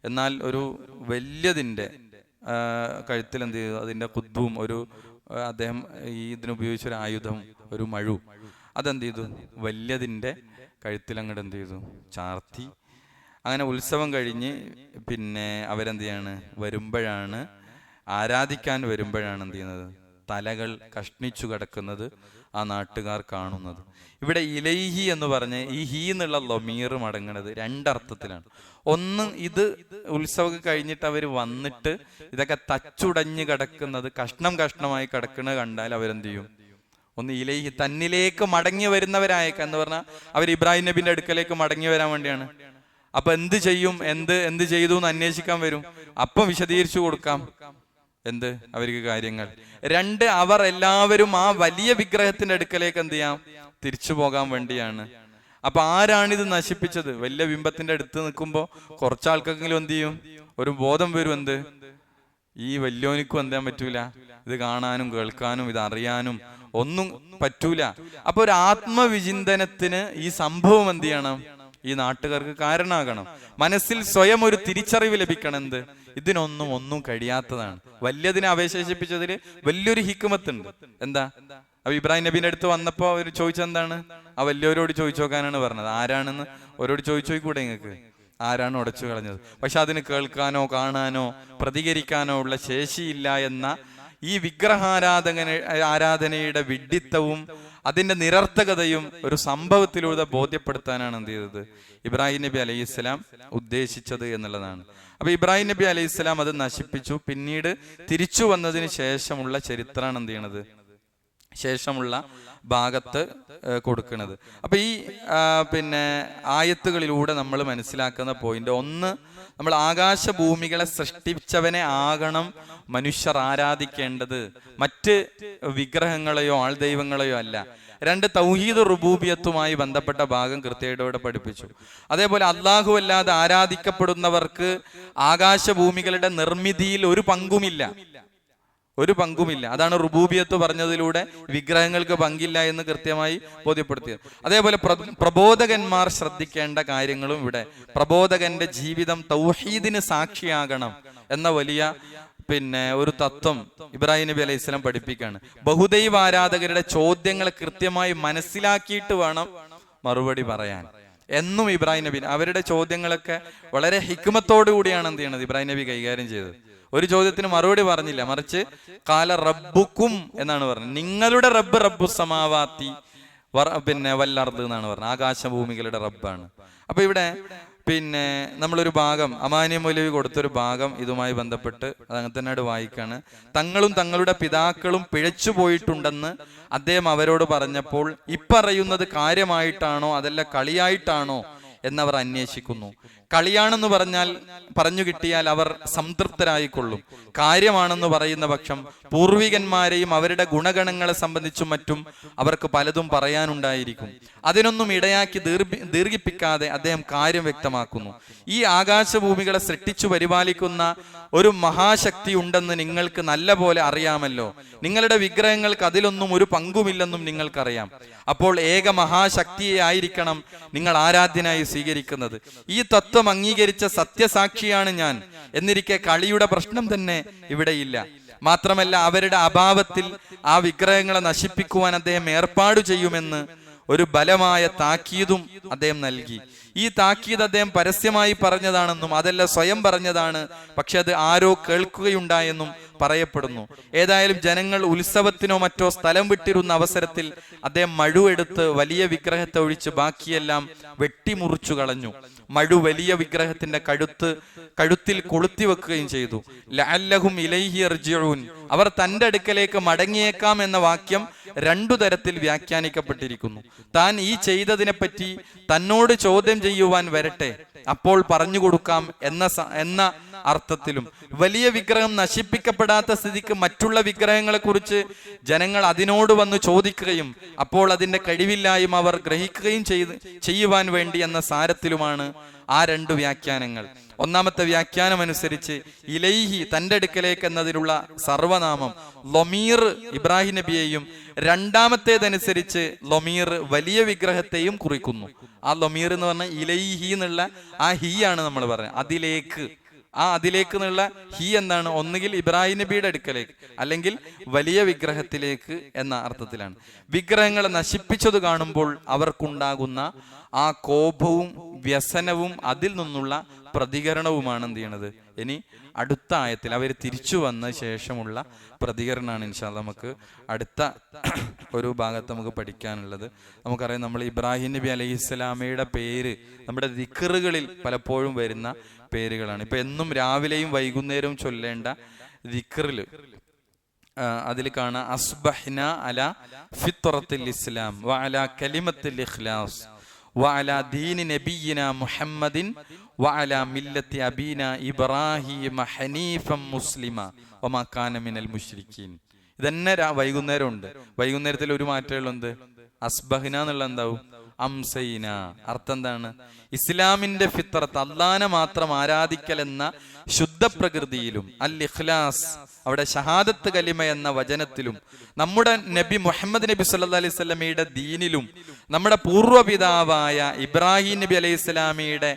എന്നാൽ ഒരു വലിയതിന്റെ കഴുത്തിൽ എന്ത് ചെയ്തു? അതിന്റെ കുദ്ദും ഒരു അദ്ദേഹം ഇതിനുപയോഗിച്ച ഒരു ആയുധം, ഒരു മഴു, അതെന്ത് ചെയ്തു? വലിയതിന്റെ കഴുത്തിൽ അങ്ങോട്ട് എന്ത് ചെയ്തു? ചാർത്തി. അങ്ങനെ ഉത്സവം കഴിഞ്ഞ് പിന്നെ അവരെന്ത് ചെയ്യാണ്? വരുമ്പോഴാണ്, ആരാധിക്കാൻ വരുമ്പോഴാണ് എന്ത് ചെയ്യുന്നത്? തലകൾ കഷ്ണിച്ചു കിടക്കുന്നത് ആ നാട്ടുകാർ കാണുന്നത്. ഇവിടെ ഇലൈഹി എന്ന് പറഞ്ഞ് ഈ ഹീ എന്നുള്ള ലമീർ മടങ്ങുന്നത് രണ്ടർത്ഥത്തിലാണ്. ഒന്ന്, ഇത് ഉത്സവം കഴിഞ്ഞിട്ട് അവർ വന്നിട്ട് ഇതൊക്കെ തച്ചുടഞ്ഞ് കിടക്കുന്നത്, കഷ്ണം കഷ്ണമായി കിടക്കുന്നത് കണ്ടാൽ അവരെന്ത് ചെയ്യും? ഒന്ന് ഇലൈഹി, തന്നിലേക്ക് മടങ്ങി വരുന്നവരായേക്കാം എന്ന് പറഞ്ഞാൽ അവർ ഇബ്രാഹിം നബിന്റെ അടുക്കലേക്ക് മടങ്ങി വരാൻ വേണ്ടിയാണ്. അപ്പൊ എന്ത് ചെയ്യും, എന്ത് ചെയ്തു എന്ന് അന്വേഷിക്കാൻ വരും. അപ്പം വിശദീകരിച്ചു കൊടുക്കാം എന്ത് അവർക്ക് കാര്യങ്ങൾ. രണ്ട്, അവർ എല്ലാവരും ആ വലിയ വിഗ്രഹത്തിന്റെ അടുക്കലേക്ക് എന്ത് ചെയ്യാം? തിരിച്ചു പോകാൻ വേണ്ടിയാണ്. അപ്പൊ ആരാണിത് നശിപ്പിച്ചത്? വലിയ ബിംബത്തിന്റെ അടുത്ത് നിൽക്കുമ്പോ കുറച്ചാൾക്കെങ്കിലും എന്ത് ചെയ്യും? ഒരു ബോധം വരും. എന്ത്? ഈ വലിയോനിക്കും എന്ത് ചെയ്യാൻ പറ്റൂല, ഇത് കാണാനും കേൾക്കാനും ഇത് അറിയാനും ഒന്നും പറ്റൂല. അപ്പൊ ഒരു ആത്മവിചിന്തനത്തിന് ഈ സംഭവം എന്ത് ചെയ്യണം? ഈ നാട്ടുകാർക്ക് കാരണമാകണം. മനസ്സിൽ സ്വയം ഒരു തിരിച്ചറിവ് ലഭിക്കണം. എന്ത്? ഒന്നും കഴിയാത്തതാണ്. വലിയതിനെ അവശേഷിപ്പിച്ചതിൽ വലിയൊരു ഹിക്മത്തുണ്ട്. എന്താ? അപ്പൊ ഇബ്രാഹിം നബീന്റെ അടുത്ത് വന്നപ്പോ അവർ ചോദിച്ചെന്താണ്? ആ വലിയവരോട് ചോദിച്ചു നോക്കാനാണ് പറഞ്ഞത്. ആരാണെന്ന് അവരോട് ചോദിച്ചു നോക്കൂടെ നിങ്ങൾക്ക്? ആരാണ് ഉടച്ചു കളഞ്ഞത്? പക്ഷെ അതിന് കേൾക്കാനോ കാണാനോ പ്രതികരിക്കാനോ ഉള്ള ശേഷിയില്ല എന്ന ഈ ആരാധനയുടെ വിഡ്ഢിത്തവും അതിന്റെ നിരർത്ഥകതയും ഒരു സംഭവത്തിലൂടെ ബോധ്യപ്പെടുത്താനാണ് എന്ത് ചെയ്തത്? ഇബ്രാഹിം നബി അലൈഹി സ്വലാം ഉദ്ദേശിച്ചത് എന്നുള്ളതാണ്. അപ്പൊ ഇബ്രാഹിം നബി അലൈഹി സ്വലാം അത് നശിപ്പിച്ചു. പിന്നീട് തിരിച്ചു വന്നതിന് ശേഷമുള്ള ചരിത്രമാണ് എന്ത് ചെയ്യണത്? ശേഷമുള്ള ഭാഗത്ത് കൊടുക്കുന്നത്. അപ്പൊ ഈ പിന്നെ ആയത്തുകളിലൂടെ നമ്മൾ മനസ്സിലാക്കുന്ന പോയിന്റ് ഒന്ന്, നമ്മൾ ആകാശഭൂമികളെ സൃഷ്ടിച്ചവനെ ആകണം മനുഷ്യർ ആരാധിക്കേണ്ടത്, മറ്റ് വിഗ്രഹങ്ങളെയോ ആൾദൈവങ്ങളെയോ അല്ല. രണ്ട്, തൗഹീദ് റുബൂബിയത്തുമായി ബന്ധപ്പെട്ട ഭാഗം കൃത്യമായിട്ട് ഇവിടെ പഠിപ്പിച്ചു. അതേപോലെ അല്ലാഹു അല്ലാതെ ആരാധിക്കപ്പെടുന്നവർക്ക് ആകാശഭൂമികളുടെ നിർമ്മിതിയിൽ ഒരു പങ്കുമില്ല. ഒരു പങ്കുമില്ല. അതാണ് റുബൂബിയത്ത് പറഞ്ഞതിലൂടെ വിഗ്രഹങ്ങൾക്ക് പങ്കില്ല എന്ന് കൃത്യമായി ബോധ്യപ്പെടുത്തിയത്. അതേപോലെ പ്രബോധകന്മാർ ശ്രദ്ധിക്കേണ്ട കാര്യങ്ങളും ഇവിടെ. പ്രബോധകന്റെ ജീവിതം തൗഹീദിന് സാക്ഷിയാകണം എന്ന വലിയ ഒരു തത്വം ഇബ്രാഹിം നബി അലൈഹി സ്വലാം പഠിപ്പിക്കുകയാണ്. ബഹുദൈവ ആരാധകരുടെ ചോദ്യങ്ങൾ കൃത്യമായി മനസ്സിലാക്കിയിട്ട് വേണം മറുപടി പറയാൻ എന്നും ഇബ്രാഹിം നബി അവരുടെ ചോദ്യങ്ങളൊക്കെ വളരെ ഹിക്മത്തോടു കൂടിയാണ് എന്ത് ചെയ്യണത് ഇബ്രാഹിം നബി കൈകാര്യം ചെയ്തത്. ഒരു ചോദ്യത്തിന് മറുപടി പറഞ്ഞില്ല, മറിച്ച് കാല റബ്ബുക്കും എന്നാണ് പറഞ്ഞത്. നിങ്ങളുടെ റബ്ബ് റബ്ബു സമാവാത്തി വല്ലർദ് എന്നാണ് പറഞ്ഞത്. ആകാശഭൂമികളുടെ റബ്ബാണ്. അപ്പൊ ഇവിടെ നമ്മളൊരു ഭാഗം അമാനി മൗലവി കൊടുത്തൊരു ഭാഗം ഇതുമായി ബന്ധപ്പെട്ട് അതങ്ങനെ തന്നെ വായിക്കാണ്. തങ്ങളും തങ്ങളുടെ പിതാക്കളും പിഴച്ചു പോയിട്ടുണ്ടെന്ന് അദ്ദേഹം അവരോട് പറഞ്ഞപ്പോൾ ഇപ്പറയുന്നത് കാര്യമായിട്ടാണോ അതല്ല കളിയായിട്ടാണോ എന്നവർ അന്വേഷിക്കുന്നു. കളിയാണെന്ന് പറഞ്ഞു കിട്ടിയാൽ അവർ സംതൃപ്തരായിക്കൊള്ളും. കാര്യമാണെന്ന് പറയുന്ന പക്ഷം പൂർവികന്മാരെയും അവരുടെ ഗുണഗണങ്ങളെ സംബന്ധിച്ചും മറ്റും അവർക്ക് പലതും പറയാനുണ്ടായിരിക്കും. അതിനൊന്നും ഇടയാക്കി ദീർഘിപ്പിക്കാതെ അദ്ദേഹം കാര്യം വ്യക്തമാക്കുന്നു. ഈ ആകാശഭൂമികളെ സൃഷ്ടിച്ചു പരിപാലിക്കുന്ന ഒരു മഹാശക്തി ഉണ്ടെന്ന് നിങ്ങൾക്ക് നല്ല പോലെ അറിയാമല്ലോ. നിങ്ങളുടെ വിഗ്രഹങ്ങൾക്ക് അതിലൊന്നും ഒരു പങ്കുമില്ലെന്നും നിങ്ങൾക്കറിയാം. അപ്പോൾ ഏക മഹാശക്തിയെ ആയിരിക്കണം നിങ്ങൾ ആരാധ്യനായി സ്വീകരിക്കുന്നത്. ഈ തത്വം അംഗീകരിച്ച സത്യസാക്ഷിയാണ് ഞാൻ. എന്നിരിക്കെ കളിയുടെ പ്രശ്നം തന്നെ ഇവിടെയില്ല. മാത്രമല്ല അവരുടെ അഭാവത്തിൽ ആ വിഗ്രഹങ്ങളെ നശിപ്പിക്കുവാൻ അദ്ദേഹം ഏർപ്പാട് ചെയ്യുമെന്ന് ഒരു ബലമായ താക്കീതും അദ്ദേഹം നൽകി. ഈ താക്കീത് അദ്ദേഹം പരസ്യമായി പറഞ്ഞതാണെന്നും അതല്ല സ്വയം പറഞ്ഞതാണ്, പക്ഷെ അത് ആരോ കേൾക്കുകയുണ്ടായെന്നും പറയപ്പെടുന്നു. ഏതായാലും ജനങ്ങൾ ഉത്സവത്തിനോ മറ്റോ സ്ഥലം വിട്ടിരുന്ന അവസരത്തിൽ അദ്ദേഹം മഴുവെടുത്ത് വലിയ വിഗ്രഹത്തെ ഒഴിച്ച് ബാക്കിയെല്ലാം വെട്ടിമുറിച്ചു കളഞ്ഞു. മഴു വലിയ വിഗ്രഹത്തിന്റെ കഴുത്തിൽ കൊളുത്തി വെക്കുകയും ചെയ്തു. ലഅല്ലഹും ഇലൈഹി യർജിഊൻ, അവർ തന്റെ അടുക്കലേക്ക് മടങ്ങിയേക്കാം എന്ന വാക്യം രണ്ടു തരത്തിൽ വ്യാഖ്യാനിക്കപ്പെട്ടിരിക്കുന്നു. താൻ ഈ ചെയ്തതിനെപ്പറ്റി തന്നോട് ചോദ്യം ചെയ്യുവാൻ വരട്ടെ, അപ്പോൾ പറഞ്ഞു കൊടുക്കാം എന്ന അർത്ഥത്തിലും. വലിയ വിഗ്രഹം നശിപ്പിക്കപ്പെടാത്ത സ്ഥിതിക്ക് മറ്റുള്ള വിഗ്രഹങ്ങളെ കുറിച്ച് ജനങ്ങൾ അതിനോട് വന്ന് ചോദിക്കുകയും അപ്പോൾ അതിന്റെ കഴിവില്ലായ്മ അവർ ഗ്രഹിക്കുകയും ചെയ്യുവാൻ വേണ്ടി എന്ന സാരത്തിലുമാണ് ആ രണ്ടു വ്യാഖ്യാനങ്ങൾ. ഒന്നാമത്തെ വ്യാഖ്യാനം അനുസരിച്ച് ഇലൈഹി തന്റെ അടുക്കലേക്ക് എന്നതിലുള്ള സർവനാമം ലൊമീർ ഇബ്രാഹിം നബിയെയും, രണ്ടാമത്തേതനുസരിച്ച് ലൊമീർ വലിയ വിഗ്രഹത്തെയും കുറിക്കുന്നു. ആ ലൊമീർ എന്ന് പറഞ്ഞാൽ ഇലൈഹി എന്നുള്ള ആ ഹി ആണ് നമ്മൾ പറഞ്ഞത്. അതിലേക്ക് എന്നുള്ള ഹി എന്താണ്? ഒന്നുകിൽ ഇബ്രാഹിം നബിയുടെ അടുക്കലേക്ക് അല്ലെങ്കിൽ വലിയ വിഗ്രഹത്തിലേക്ക് എന്ന അർത്ഥത്തിലാണ്. വിഗ്രഹങ്ങളെ നശിപ്പിച്ചത് കാണുമ്പോൾ അവർക്കുണ്ടാകുന്ന ആ കോപവും വ്യസനവും അതിൽ നിന്നുള്ള പ്രതികരണവുമാണ് എന്ത് ചെയ്യണത്. ഇനി അടുത്ത ആയത്തിൽ അവർ തിരിച്ചു വന്ന ശേഷമുള്ള പ്രതികരണമാണ് ഇൻഷാ അല്ലാഹ് നമുക്ക് അടുത്ത ഒരു ഭാഗത്ത് നമുക്ക് പഠിക്കാനുള്ളത്. നമുക്കറിയാം, നമ്മൾ ഇബ്രാഹിം നബി അലൈഹിസ്സലാമയുടെ പേര് നമ്മുടെ ദിക്റുകളിൽ പലപ്പോഴും വരുന്ന പേരുകളാണ്. ഇപ്പൊ എന്നും രാവിലെയും വൈകുന്നേരവും ചൊല്ലേണ്ട ദിക്റിൽ അതിൽ കാണാം അസ്ബഹ്ന അല ഫിത്രത്തിൽ ഇസ്ലാം വ അല കലിമത്തിൽ ഇഖ്ലാസ് വ അല ദീനി നബിയിന മുഹമ്മദിൻ വ അല മില്ലത്തി അബീന ഇബ്രാഹിമ ഹനീഫൻ മുസ്ലിമ വമാ കാന മിനൽ മുശ്രിക്കീൻ. ഇതന്നെ വൈകുന്നേരം ഉണ്ട്. വൈകുന്നേരത്തിൽ ഒരു മാറ്റമുള്ളത് അസ്ബഹ്ന എന്നുള്ള എന്താവും അംസൈന. അർത്ഥം എന്താണ്? ഇസ്ലാമിന്റെ ഫിത്രത്ത് അല്ലാഹനെ മാത്രം ആരാധിക്കൽ എന്ന ശുദ്ധ പ്രകൃതിയിലും അൽ ഇഖ്ലാസ് അവിടെ ഷഹാദത്ത് കലിമ എന്ന വചനത്തിലും നമ്മുടെ നബി മുഹമ്മദ് നബി സല്ലല്ലാഹു അലൈഹി വസല്ലമയുടെ ദീനിലും നമ്മുടെ പൂർവ്വപിതാവായ ഇബ്രാഹിം നബി അലൈഹി സ്വലാമിയുടെ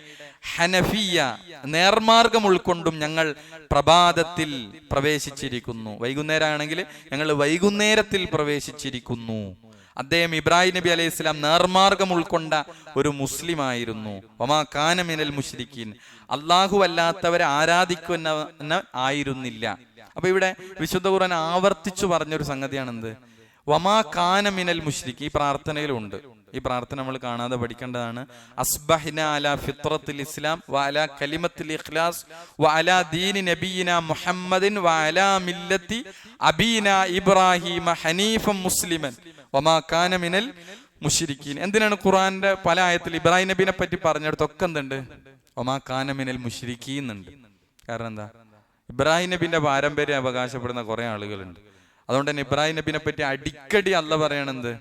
ഹനഫിയ നേർമാർഗം ഉൾക്കൊണ്ടും ഞങ്ങൾ പ്രഭാതത്തിൽ പ്രവേശിച്ചിരിക്കുന്നു. വൈകുന്നേരമാണെങ്കിൽ ഞങ്ങൾ വൈകുന്നേരത്തിൽ പ്രവേശിച്ചിരിക്കുന്നു. അദ്ദേഹം ഇബ്രാഹിം നബി അലൈഹി സ്വലാം നേർമാർഗം ഉൾക്കൊണ്ട ഒരു മുസ്ലിം ആയിരുന്നു. വമാ കാന മിനൽ മുശ്രിക്കീൻ, അല്ലാഹു അല്ലാത്തവരെ ആരാധിക്കുന്ന ആയിരുന്നില്ല. അപ്പൊ ഇവിടെ വിശുദ്ധ ഖുർആൻ ആവർത്തിച്ചു പറഞ്ഞൊരു സംഗതിയാണെന്ത്? വമാ കാന മിനൽ മുശ്രിക്കീൻ. ഈ പ്രാർത്ഥനയിലുണ്ട്. ഈ പ്രാർത്ഥന നമ്മൾ കാണാതെ പഠിക്കേണ്ടതാണ്. അസ്ബഹ്ന അലാ ഫിത്രത്തിൽ ഇസ്ലാം വ അലാ കലിമത്തിൽ ഇഖ്ലാസ് വ അലാ ദീനി നബിയിന മുഹമ്മദിൻ വ അലാ മില്ലത്തി അബീന ഇബ്രാഹിമ ഹനീഫൻ മുസ്ലിമൻ വമാ കാന മിനൽ മുശ്രിക്കീൻ. എന്തിനാണ് ഖുർആന്റെ പല ആയത്തിൽ ഇബ്രാഹിം നബിനെ പറ്റി പറഞ്ഞിടത്തൊക്കെ എന്തുണ്ട്? വമാ കാന മിനൽ മുശ്രിക്കീൻ എന്നുണ്ട്. കാരണം എന്താ? ഇബ്രാഹിം നബിന്റെ പാരമ്പര്യം അവകാശപ്പെടുന്ന കുറെ ആളുകളുണ്ട്. അതുകൊണ്ട് തന്നെ ഇബ്രാഹിം നബിനെ പറ്റി അടിക്കടി അല്ലാഹ് പറയണെന്ത്?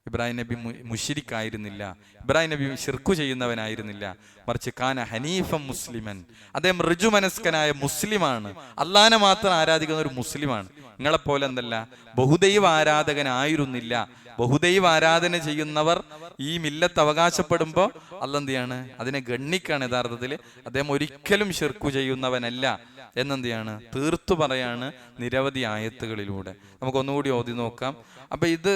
ഇബ്രാഹിം നബി മുശ്രിക്കായിരുന്നില്ല, ഇബ്രാഹിം നബി ശിർക്ക് ചെയ്യുന്നവനായിരുന്നില്ല, മറിച്ച് കാന ഹനീഫൻ മുസ്ലിമൻ, അദ്ദേഹം ഋജുമനസ്കനായ മുസ്ലിമാണ്, അള്ളാഹനെ മാത്രം ആരാധിക്കുന്ന ഒരു മുസ്ലിമാണ്. നിങ്ങളെപ്പോലെ എന്തല്ല ബഹുദൈവ ആരാധകനായിരുന്നില്ല. ബഹുദൈവ ആരാധന ചെയ്യുന്നവർ ഈ മില്ലത്ത് അവകാശപ്പെടുമ്പോൾ അല്ലാഹ് എന്ത് ചെയ്യാണ്? അതിനെ ഗണ്ണിക്കാണ്. യഥാർത്ഥത്തിൽ അദ്ദേഹം ഒരിക്കലും ശിർക്ക് ചെയ്യുന്നവനല്ല എന്നെന്ത് ചെയ്യാണ്? തീർത്തു പറയാണ് നിരവധി ആയത്തുകളിലൂടെ. നമുക്കൊന്നുകൂടി ഓതി നോക്കാം. അപ്പൊ ഇത്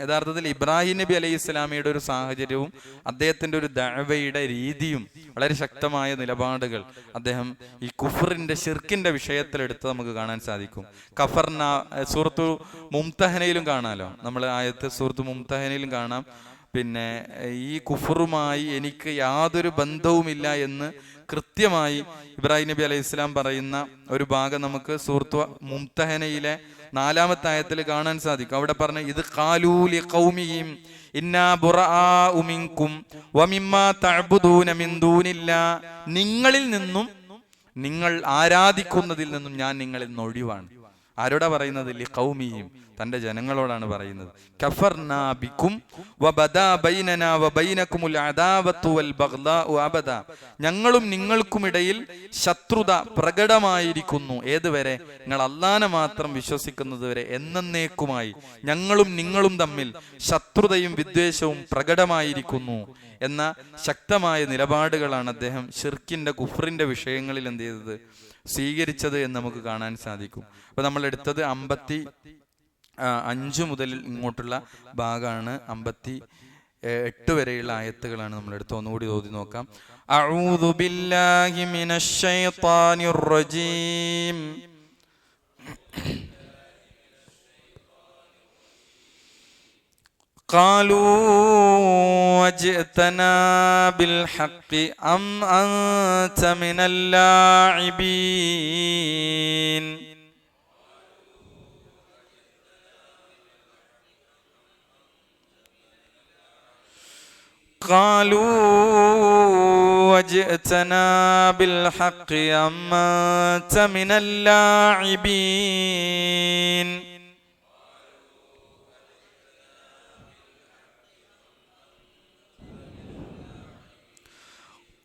യഥാർത്ഥത്തിൽ ഇബ്രാഹിം നബി അലൈഹി ഇസ്ലാമിയുടെ ഒരു സാഹചര്യവും അദ്ദേഹത്തിന്റെ ഒരു ദഅവയുടെ രീതിയും വളരെ ശക്തമായ നിലപാടുകൾ അദ്ദേഹം ഈ കുഫറിന്റെ ശിർക്കിന്റെ വിഷയത്തിലെടുത്ത് നമുക്ക് കാണാൻ സാധിക്കും. കഫർന സൂറത്തു മുംതഹനയിലും കാണാലോ, നമ്മൾ ആയത്ത് സൂറത്തു മുംതഹനയിലും കാണാം. പിന്നെ ഈ കുഫറുമായി എനിക്ക് യാതൊരു ബന്ധവുമില്ല എന്ന് കൃത്യമായി ഇബ്രാഹിം നബി അലൈഹി ഇസ്ലാം പറയുന്ന ഒരു ഭാഗം നമുക്ക് സൂറത്തു മുംതഹനയിലെ 4-ാമത്തെ ആയത്തിൽ കാണാൻ സാധിക്കും. അവിടെ പറഞ്ഞ ഇത് ഖാലൂ ലിഖൗമിഹിം ഇന്നാ ബുറാഉ മിൻകും വമിമ്മാ തഅബുദൂന മിൻ ദൂനില്ലാ, നിങ്ങളിൽ നിന്നും നിങ്ങൾ ആരാധിക്കുന്നതിൽ നിന്നും ഞാൻ നിങ്ങളിൽ നിന്ന് ഒഴിവാണ്. ആരോടാ പറയുന്നത്? ലിഖൗമിഹിം, തന്റെ ജനങ്ങളോടാണ് പറയുന്നത്. കഫർനാ ബിക്കും വബദാ ബൈനനാ വബൈനകുമുൽ അദാവത്തു വൽ ബഗ്ദാഉ അബദാ, ഞങ്ങളും നിങ്ങൾക്കുമിടയിൽ ശത്രുത പ്രകടമായിരിക്കുന്നു. ഏതുവരെ? നിങ്ങൾ അല്ലാഹനെ മാത്രം വിശ്വസിക്കുന്നത് വരെ, എന്നേക്കുമായി ഞങ്ങളും നിങ്ങളും തമ്മിൽ ശത്രുതയും വിദ്വേഷവും പ്രകടമായിരിക്കുന്നു എന്ന ശക്തമായ നിലപാടുകളാണ് അദ്ദേഹം ഷിർക്കിന്റെ കുഫറിന്റെ വിഷയങ്ങളിൽ എന്ത് ചെയ്തത്? സ്വീകരിച്ചത് എന്ന് നമുക്ക് കാണാൻ സാധിക്കും. അപ്പൊ നമ്മൾ എടുത്തത് 55 മുതൽ ഇങ്ങോട്ടുള്ള ഭാഗമാണ്. 58 വരെയുള്ള ആയത്തുകളാണ് നമ്മൾ എടുത്ത്. ഒന്നുകൂടി ഓതി നോക്കാം. അഊദു ബില്ലാഹി മിനശ് ശൈത്വാനിർ റജീം. قالوا وجئتنا بالحق أم أنت من اللاعبين. قالوا وجئتنا بالحق أم أنت من اللاعبين.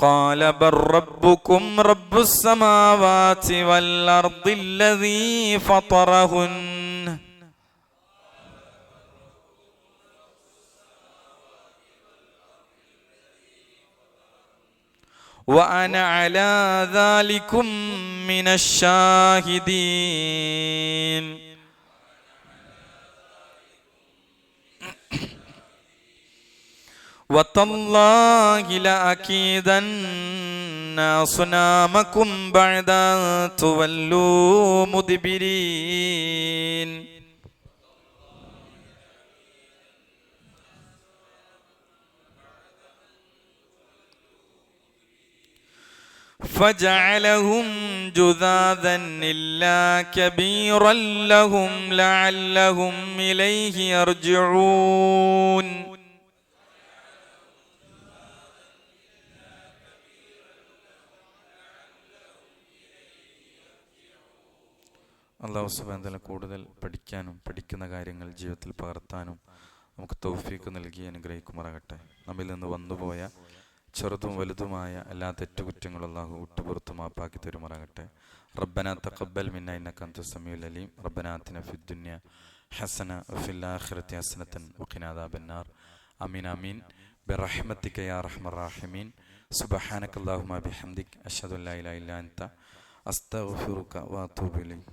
قال بل ربكم رب السماوات والأرض الذي فطرهن وأنا على ذلكم من الشاهدين. وتالله لأكيدن أصنامكم بعد أن تولوا مدبرين. فجعلهم جذاذا إلا كبيرا لهم لعلهم إليه يرجعون. അല്ലാഹു സുബ്ഹാനഹു വ തആല കൂടുതൽ പഠിക്കാനും പഠിക്കുന്ന കാര്യങ്ങൾ ജീവിതത്തിൽ പകർത്താനും നമുക്ക് തൗഫീഖ് നൽകി അനുഗ്രഹിക്കുമാറാകട്ടെ. നമ്മിൽ നിന്ന് വന്നുപോയ ചെറുതും വലുതുമായ എല്ലാ തെറ്റുകുറ്റങ്ങളും അല്ലാഹു വിട്ടുപുറത്തു മാപ്പാക്കി തരുമാറാകട്ടെ. റബ്ബനാ തഖബ്ബൽ മിന്നാ ഇന്നക അൻതസ് സമീഉൽ അലീം. റബ്ബനാ ആതിനാ ഫിദ് ദുനിയ ഹസന വഫിൽ ആഖിറതി ഹസനതൻ വഖിനാ അദാബന്നാർ. ആമീൻ ആമീൻ ബിറഹ്മതിക യാ അർഹമർ റഹീമീൻ. സുബ്ഹാനക അല്ലാഹുമ്മ ബിഹംദിക അശ്ഹദു അല്ലാ ഇലാഹ ഇല്ലാ അൻത അസ്തഗ്ഫിറുക വഅതൂബു ഇലൈക്.